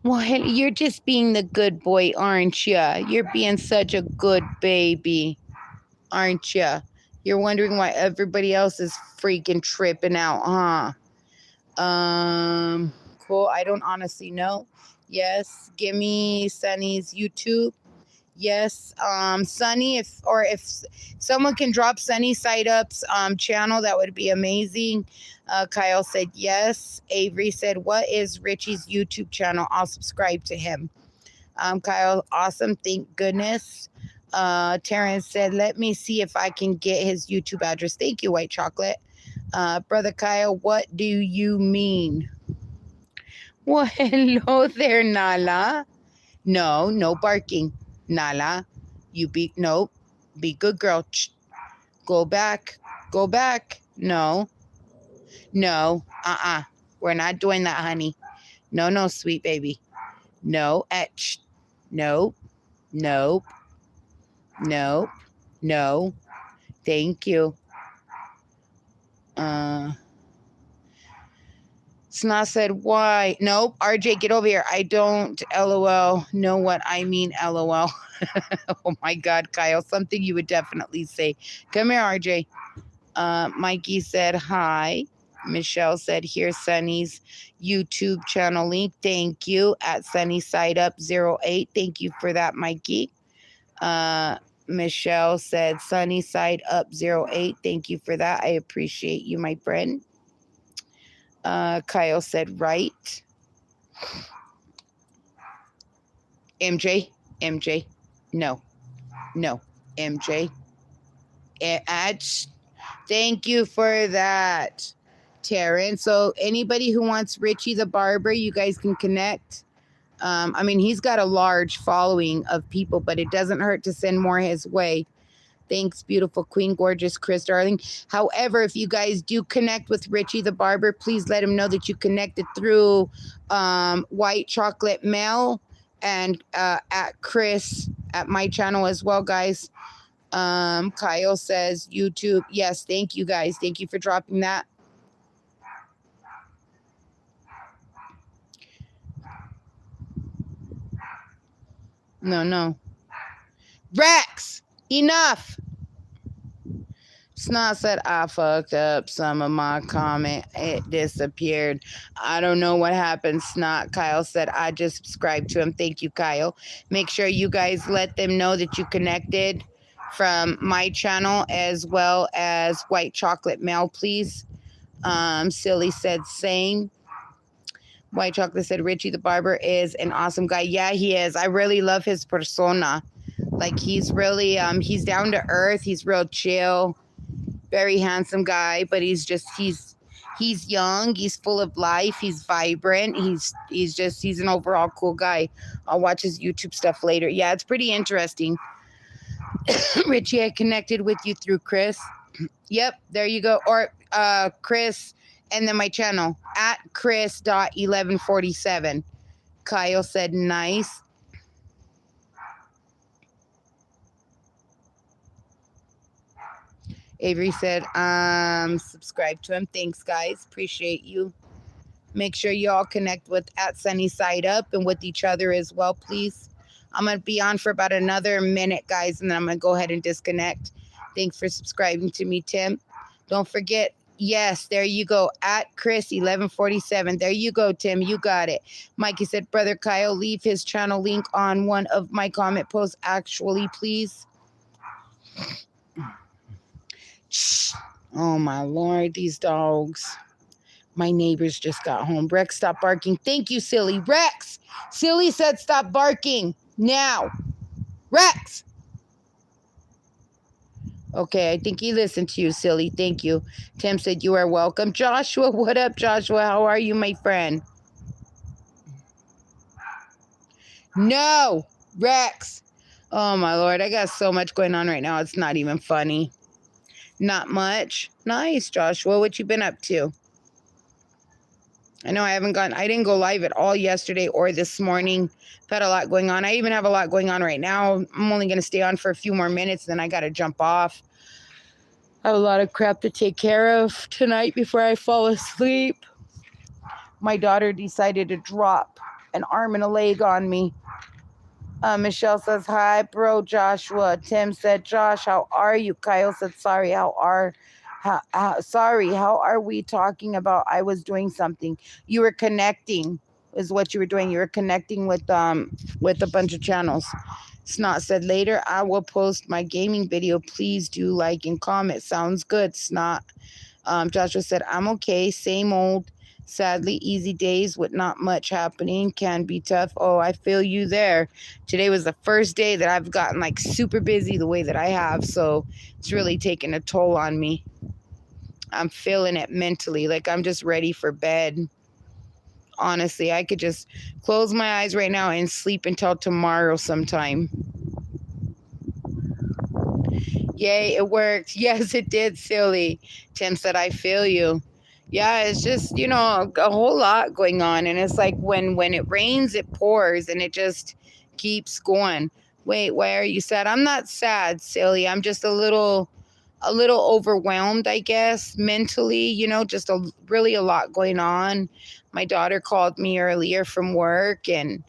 Well, you're just being the good boy, aren't you? You're being such a good baby, aren't you? You're wondering why everybody else is freaking tripping out, huh? Cool. I don't honestly know. Yes, give me Sunny's YouTube. Yes, Sunny, if someone can drop Sunny Side Up's channel, that would be amazing. Kyle said yes. Avery said, what is Richie's YouTube channel? I'll subscribe to him. Kyle, awesome. Thank goodness. Terrence said, let me see if I can get his YouTube address. Thank you, White Chocolate. Brother Kyle, what do you mean? Well, hello there, Nala. No barking. Nala, you be good girl. Go back. No. We're not doing that, honey. No, sweet baby. No, no. Thank you. Snot said, why? Nope. RJ, get over here. I don't, LOL, know what I mean, LOL. Oh, my God, Kyle. Something you would definitely say. Come here, RJ. Mikey said, hi. Michelle said, here's Sunny's YouTube channel link. Thank you. At Sunny Side Up 08. Thank you for that, Mikey. Michelle said, Sunny Side Up 08. Thank you for that. I appreciate you, my friend. Kyle said, right. MJ, no, MJ. Thank you for that. Taryn. So anybody who wants Richie the Barber, you guys can connect. I mean, he's got a large following of people, but it doesn't hurt to send more his way. Thanks, beautiful queen, gorgeous Chris, darling. However, if you guys do connect with Richie the Barber, please let him know that you connected through White Chocolate Mail and at Chris at my channel as well, guys. Kyle says YouTube. Yes, thank you, guys. Thank you for dropping that. No. Rex, enough. Snot said, I fucked up some of my comment. It disappeared. I don't know what happened, Snot. Kyle said, I just subscribed to him. Thank you, Kyle. Make sure you guys let them know that you connected from my channel as well as White Chocolate Mail, please. Silly said, same. White Chocolate said, Richie the Barber is an awesome guy. Yeah, he is. I really love his persona. Like, he's really, he's down to earth. He's real chill. Very handsome guy, but he's young, he's full of life, he's vibrant, he's an overall cool guy. I'll watch his YouTube stuff later. Yeah, it's pretty interesting. Richie, I connected with you through Chris. Yep, there you go. Or Chris, and then my channel at Chris.1147. Kyle said nice. Avery said, subscribe to him. Thanks, guys. Appreciate you. Make sure you all connect with at Sunny Side Up and with each other as well, please. I'm going to be on for about another minute, guys, and then I'm going to go ahead and disconnect. Thanks for subscribing to me, Tim. Don't forget, yes, there you go, at Chris1147. There you go, Tim. You got it. Mikey said, Brother Kyle, leave his channel link on one of my comment posts, actually, please. Oh, my Lord, these dogs. My neighbors just got home. Rex, stop barking. Thank you, Silly. Rex! Silly said stop barking. Now. Rex! Okay, I think he listened to you, Silly. Thank you. Tim said you are welcome. Joshua, what up, Joshua? How are you, my friend? No! Rex! Oh, my Lord. I got so much going on right now. It's not even funny. Not much. Nice, Joshua. What you been up to? I know I didn't go live at all yesterday or this morning. I've had a lot going on. I even have a lot going on right now. I'm only going to stay on for a few more minutes, then I got to jump off. I have a lot of crap to take care of tonight before I fall asleep. My daughter decided to drop an arm and a leg on me. Michelle says, hi, bro, Joshua. Tim said, Josh, how are you? Kyle said, sorry, how are we talking about? I was doing something. You were connecting is what you were doing. You were connecting with a bunch of channels. Snot said, later I will post my gaming video. Please do like and comment. Sounds good, Snot. Joshua said, I'm okay. Same old. Sadly, easy days with not much happening can be tough. Oh, I feel you there. Today was the first day that I've gotten like super busy the way that I have. So it's really taken a toll on me. I'm feeling it mentally. Like I'm just ready for bed. Honestly, I could just close my eyes right now and sleep until tomorrow sometime. Yay, it worked. Yes, it did, Silly. Tim said, I feel you. Yeah, it's just, a whole lot going on. And it's like when it rains, it pours and it just keeps going. Wait, why are you sad? I'm not sad, Silly. I'm just a little overwhelmed, I guess, mentally, just really a lot going on. My daughter called me earlier from work and,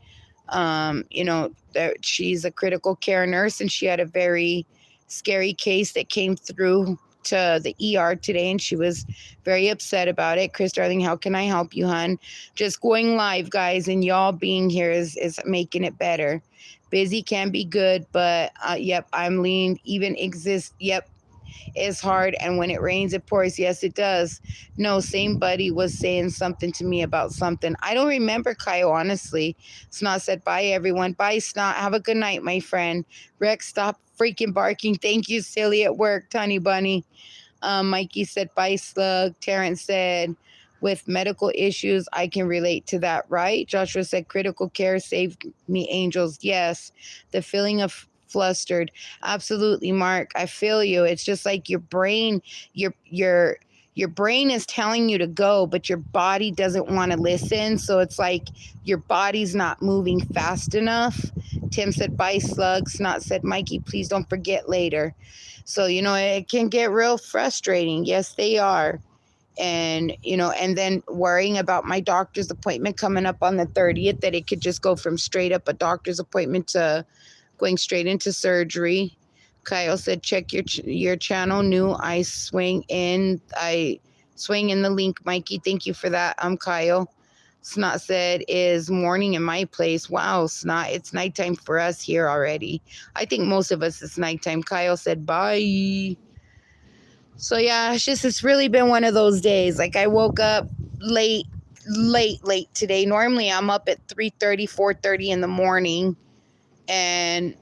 she's a critical care nurse and she had a very scary case that came through to the ER today and she was very upset about it. Chris, darling, how can I help you, hon? Just going live, guys, and y'all being here is making it better. Busy can be good, but yep, I'm lean. Even exist. Yep. It's hard, and when it rains, it pours. Yes, it does. No, same buddy was saying something to me about something. I don't remember, Kyle, honestly. Snot said, bye, everyone. Bye, Snot. Have a good night, my friend. Rex, stop freaking barking. Thank you, Silly, at work, Tiny Bunny. Mikey said, bye, Slug. Terrence said, with medical issues, I can relate to that, right? Joshua said, critical care saved me, angels. Yes. The feeling of flustered. Absolutely, Mark. I feel you. It's just like your brain, your brain is telling you to go, but your body doesn't want to listen. So it's like your body's not moving fast enough. Tim said, bye, Slug. Snot said, Mikey, please don't forget later. So, it can get real frustrating. Yes, they are. And, and then worrying about my doctor's appointment coming up on the 30th, that it could just go from straight up a doctor's appointment to going straight into surgery. Kyle said, check your channel. New. I swing in the link, Mikey. Thank you for that. I'm Kyle. Snot said, is morning in my place. Wow, Snot, it's nighttime for us here already. I think most of us it's nighttime. Kyle said, bye. So yeah, it's really been one of those days. Like, I woke up late today. Normally I'm up at 3:30, 4:30 in the morning. And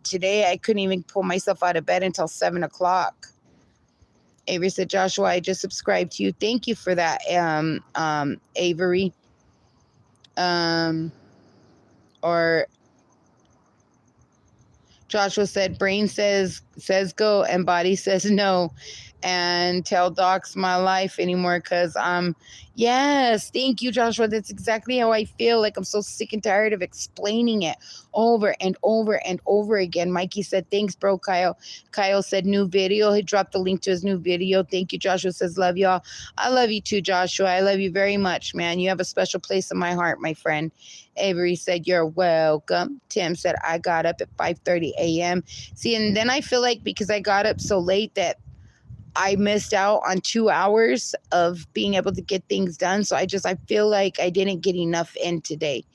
today I couldn't even pull myself out of bed until 7 o'clock. Avery said, Joshua, I just subscribed to you. Thank you for that, Avery. Or Joshua said, brain says go and body says no. And tell docs my life anymore because yes, thank you, Joshua. That's exactly how I feel. Like, I'm so sick and tired of explaining it over and over and over again. Mikey said, thanks, bro, Kyle. Kyle said, new video. He dropped the link to his new video. Thank you. Joshua says, love y'all. I love you too, Joshua. I love you very much, man. You have a special place in my heart, my friend. Avery said, you're welcome. Tim said, I got up at 5:30 a.m. See, and then I feel like because I got up so late that I missed out on 2 hours of being able to get things done. So I feel like I didn't get enough in today.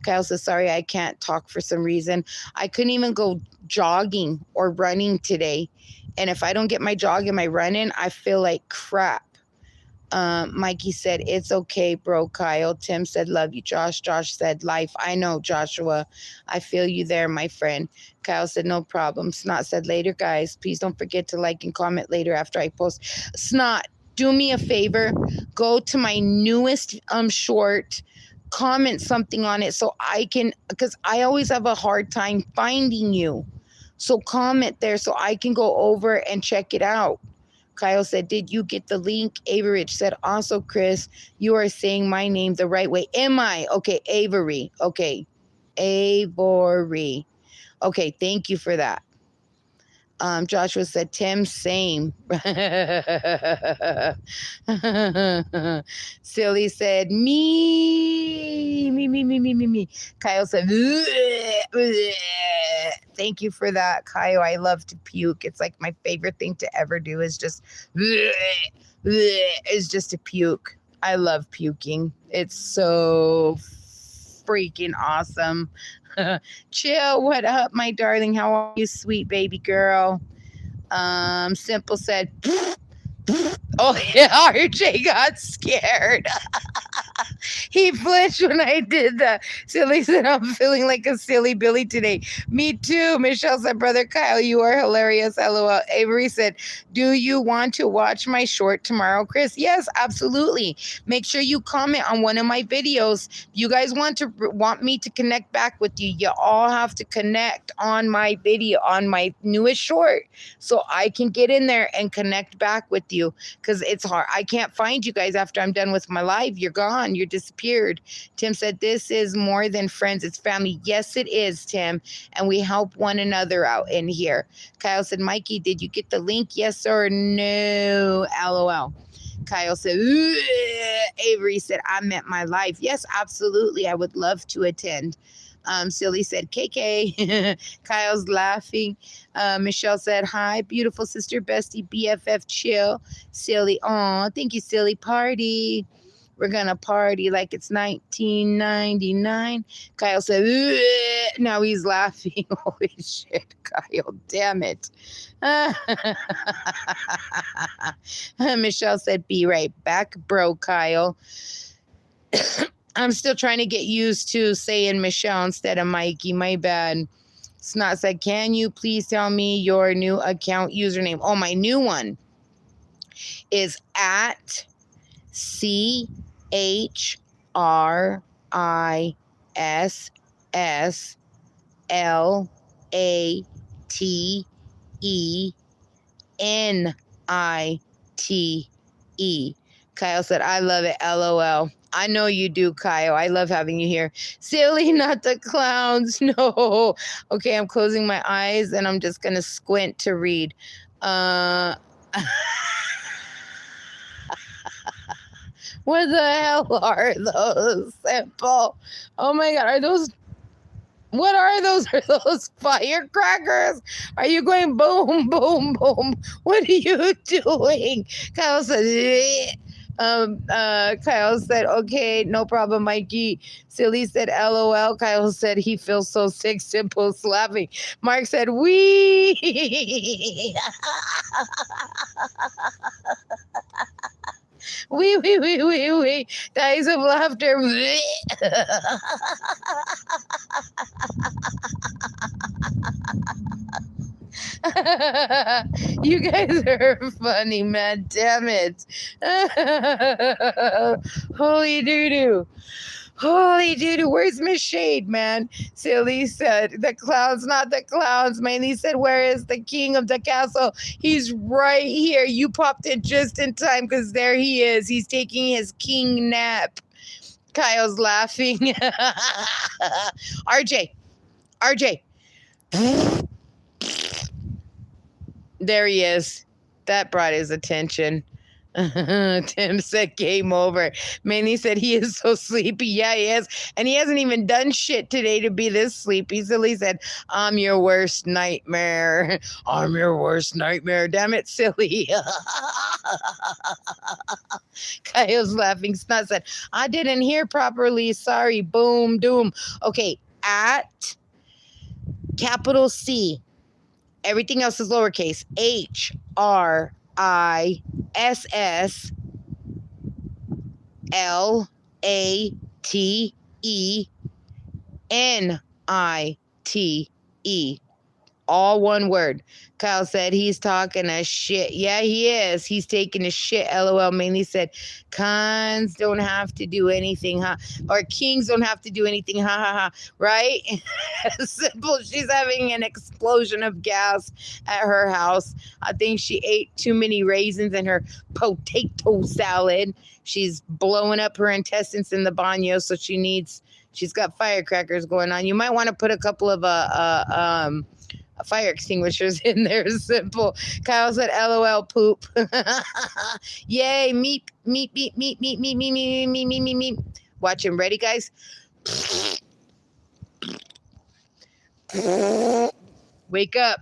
Kyle says, sorry, I can't talk for some reason. I couldn't even go jogging or running today. And if I don't get my jog and my running, I feel like crap. Mikey said, it's okay, bro, Kyle. Tim said, love you, Josh. Josh said, life. I know, Joshua. I feel you there, my friend. Kyle said, no problem. Snot said, later, guys. Please don't forget to like and comment later after I post. Snot, do me a favor. Go to my newest short. Comment something on it so I can, because I always have a hard time finding you. So comment there so I can go over and check it out. Kyle said, did you get the link? Avery said, also, Chris, you are saying my name the right way. Am I? Okay, Avery. Okay, Avery. Okay, thank you for that. Joshua said, Tim, same. Silly said, me. Kyle said, thank you for that, Kyle. I love to puke. It's like my favorite thing to ever do is just to puke. I love puking. It's so freaking awesome. Chill, what up, my darling? How are you, sweet baby girl? Simple said, oh yeah, RJ got scared. He flinched when I did that. Silly said, I'm feeling like a silly Billy today. Me too. Michelle said, brother Kyle, you are hilarious. LOL. Avery said, do you want to watch my short tomorrow, Chris? Yes, absolutely. Make sure you comment on one of my videos. If you guys want me to connect back with you, you all have to connect on my video, on my newest short, so I can get in there and connect back with you, because it's hard. I can't find you guys after I'm done with my live. You're gone. You're disappeared. Tim said, this is more than friends. It's family. Yes, it is, Tim. And we help one another out in here. Kyle said, Mikey, did you get the link? Yes or no? LOL. Kyle said, ugh. Avery said, I meant my life. Yes, absolutely. I would love to attend. Silly said, KK. Kyle's laughing. Michelle said, hi, beautiful sister, bestie, BFF, chill. Silly, aw, thank you, Silly. Party. We're going to party like it's 1999. Kyle said, ugh. Now he's laughing. Holy shit, Kyle, damn it. Michelle said, be right back, bro, Kyle. I'm still trying to get used to saying Michelle instead of Mikey. My bad. Snot said, can you please tell me your new account username? Oh, my new one. is at CHRISSLATENITE. Kyle said, I love it. LOL. I know you do, Kyle. I love having you here. Silly, not the clowns. No. Okay, I'm closing my eyes and I'm just going to squint to read. What the hell are those? Simple. Oh my God. Are those? What are those? Are those firecrackers? Are you going boom, boom, boom? What are you doing? Kyle said, Kyle said, okay, no problem, Mikey. Silly said, LOL. Kyle said, he feels so sick. Simple's laughing. Mark said, wee. Wee. Dies of laughter. You guys are funny, man. Damn it. Holy doo-doo. Holy doo-doo. Where's Miss Shade, man? Silly said, the clowns, not the clowns. Manly said, where is the king of the castle? He's right here. You popped in just in time because there he is. He's taking his king nap. Kyle's laughing. RJ. There he is. That brought his attention. Tim said game over. Manny said he is so sleepy. Yeah, he is. And he hasn't even done shit today to be this sleepy. Silly said, I'm your worst nightmare. I'm your worst nightmare. Damn it, Silly. Kyle's laughing. Snot said, I didn't hear properly. Sorry. Boom, doom. Okay, at capital C. Everything else is lowercase. HRISSLATENITE. All one word. Kyle said he's talking a shit. Yeah, he is. He's taking a shit. LOL. Mainly said, cons don't have to do anything, huh? Or kings don't have to do anything, ha ha ha. Right? Simple. She's having an explosion of gas at her house. I think she ate too many raisins in her potato salad. She's blowing up her intestines in the baño, so she's got firecrackers going on. You might want to put a couple of fire extinguishers in there. Simple. Kyle said, LOL, poop. Yay, meep. Watch him. Ready, guys? Wake up,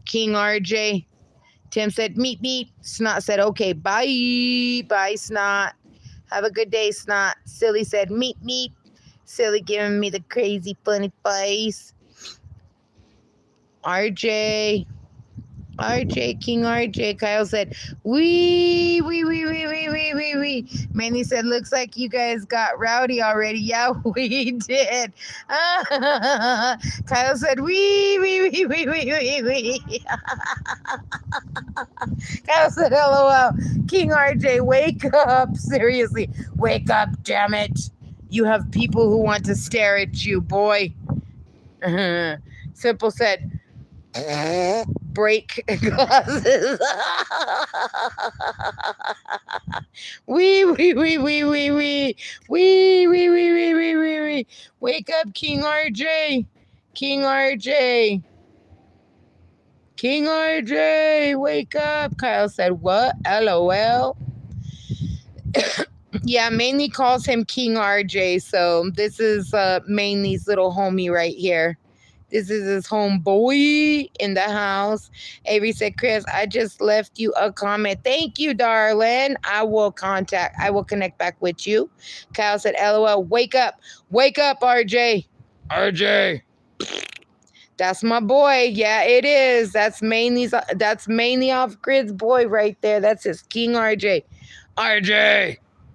King RJ. Tim said, meep. Snot said, okay, bye, Snot. Have a good day, Snot. Silly said, meep. Silly giving me the crazy funny face. RJ, King RJ. Kyle said, wee. Manny said, looks like you guys got rowdy already. Yeah, we did. Kyle said, wee. Kyle said, LOL. King RJ, wake up. Seriously, wake up, damn it. You have people who want to stare at you, boy. Simple said, break glasses. Wee. Wake up, King RJ. Wake up. Kyle said, what? LOL. Yeah, Mainly calls him King RJ. So this is Mainly's little homie right here. This is his homeboy in the house. Avery said, Chris, I just left you a comment. Thank you, darling. I will connect back with you. Kyle said, LOL, wake up, RJ. That's my boy. Yeah, it is. That's mainly off grid's boy right there. That's his King RJ.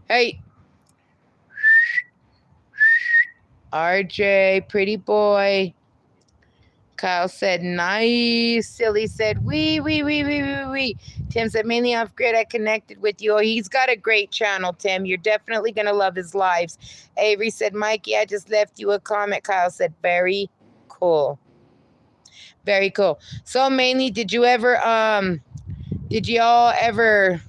Hey. RJ, pretty boy. Kyle said, nice. Silly said, wee. Tim said, mainly off grid. I connected with you. Oh, he's got a great channel, Tim. You're definitely going to love his lives. Avery said, Mikey, I just left you a comment. Kyle said, very cool. Very cool. So mainly, did y'all ever,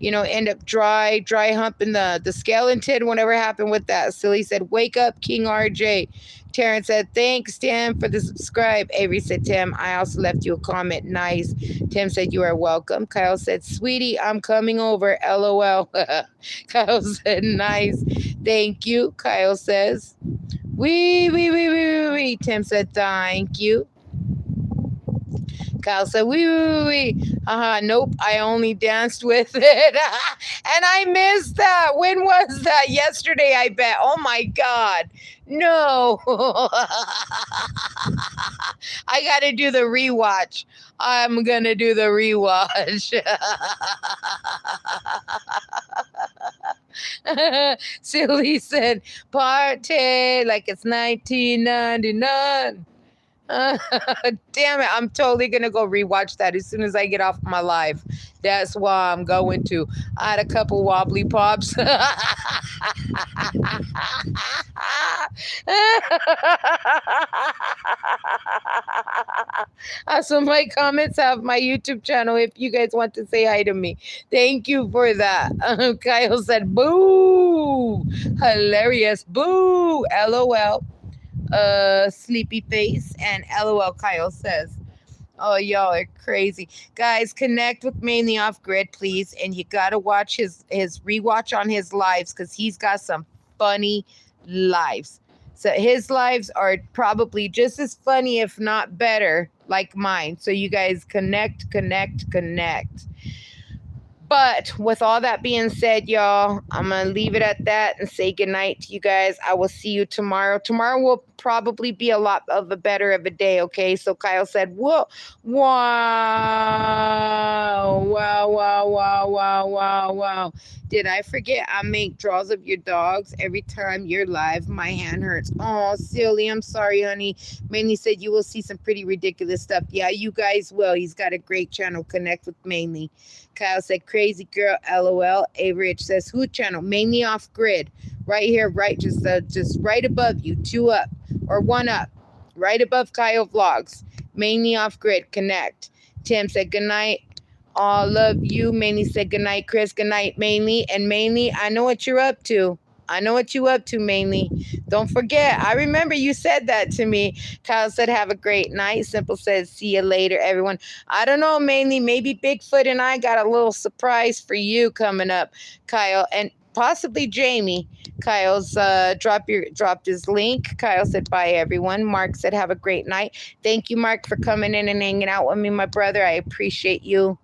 end up dry humping the skeleton? Whatever happened with that? Silly said, wake up, King RJ. Terrence said, thanks, Tim, for the subscribe. Avery said, Tim, I also left you a comment. Nice. Tim said, you are welcome. Kyle said, sweetie, I'm coming over. LOL. Kyle said, nice. Thank you. Kyle says, wee. Tim said, thank you. Kyle said, wee. Nope, I only danced with it. And I missed that. When was that? Yesterday, I bet. Oh my God. No. I got to do the rewatch. I'm going to do the rewatch. Silly said, party like it's 1999. Damn it, I'm totally gonna go rewatch that as soon as I get off my live. That's why I'm going to. I had a couple wobbly pops. So my comments have my YouTube channel if you guys want to say hi to me. Thank you for that. Kyle said, boo. Hilarious. Boo. LOL. Sleepy face, and LOL. Kyle says, oh, y'all are crazy. Guys, connect with Mainly Off Grid, please. And you got to watch his rewatch on his lives, because he's got some funny lives. So his lives are probably just as funny, if not better, like mine. So you guys connect. But with all that being said, y'all, I'm going to leave it at that and say goodnight to you guys. I will see you tomorrow. Tomorrow will probably be a lot of a better of a day, okay? So Kyle said, whoa, wow. Did I forget I make draws of your dogs every time you're live? My hand hurts. Oh, silly. I'm sorry, honey. Mainly said you will see some pretty ridiculous stuff. Yeah, you guys will. He's got a great channel. Connect with Mainly. Kyle said, crazy girl, LOL. Average says, who channel? Mainly Off Grid. Right here, right, just right above you. 2 up or 1 up. Right above Kyle Vlogs. Mainly Off Grid. Connect. Tim said, good night. All of you. Mainly said, good night, Chris. Good night, Mainly. And Mainly, I know what you're up to. I know what you up to, Mainly. Don't forget. I remember you said that to me. Kyle said, have a great night. Simple says, see you later, everyone. I don't know, Mainly. Maybe Bigfoot and I got a little surprise for you coming up, Kyle. And possibly Jamie. Kyle's dropped his link. Kyle said, bye, everyone. Mark said, have a great night. Thank you, Mark, for coming in and hanging out with me, my brother. I appreciate you.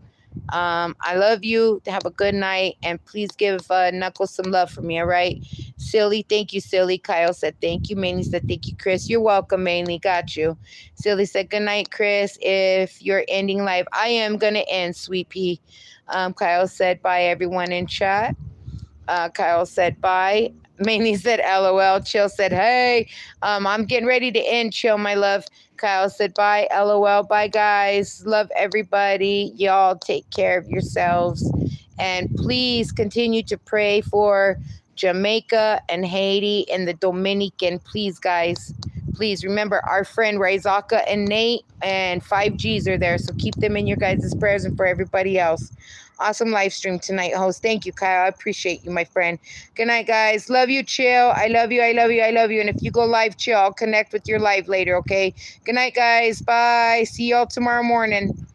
I love you. Have a good night, and please give Knuckles some love for me. All right, Silly, thank you, Silly. Kyle said thank you. Mainly said thank you, Chris. You're welcome, Mainly. Got you. Silly said good night, Chris. If you're ending live, I am gonna end, Sweet Pea. Kyle said bye, everyone in chat. Kyle said bye. Mainly said LOL. Chill said hey. I'm getting ready to end. Chill, my love. Kyle said bye. LOL. Bye, guys. Love everybody. Y'all take care of yourselves. And please continue to pray for Jamaica and Haiti and the Dominican. Please, guys. Please remember our friend Raizaka and Nate and 5Gs are there. So keep them in your guys' prayers, and for everybody else. Awesome live stream tonight, host. Thank you, Kyle. I appreciate you, my friend. Good night, guys. Love you, Chill. I love you. And if you go live, Chill, I'll connect with your live later, okay? Good night, guys. Bye. See y'all tomorrow morning.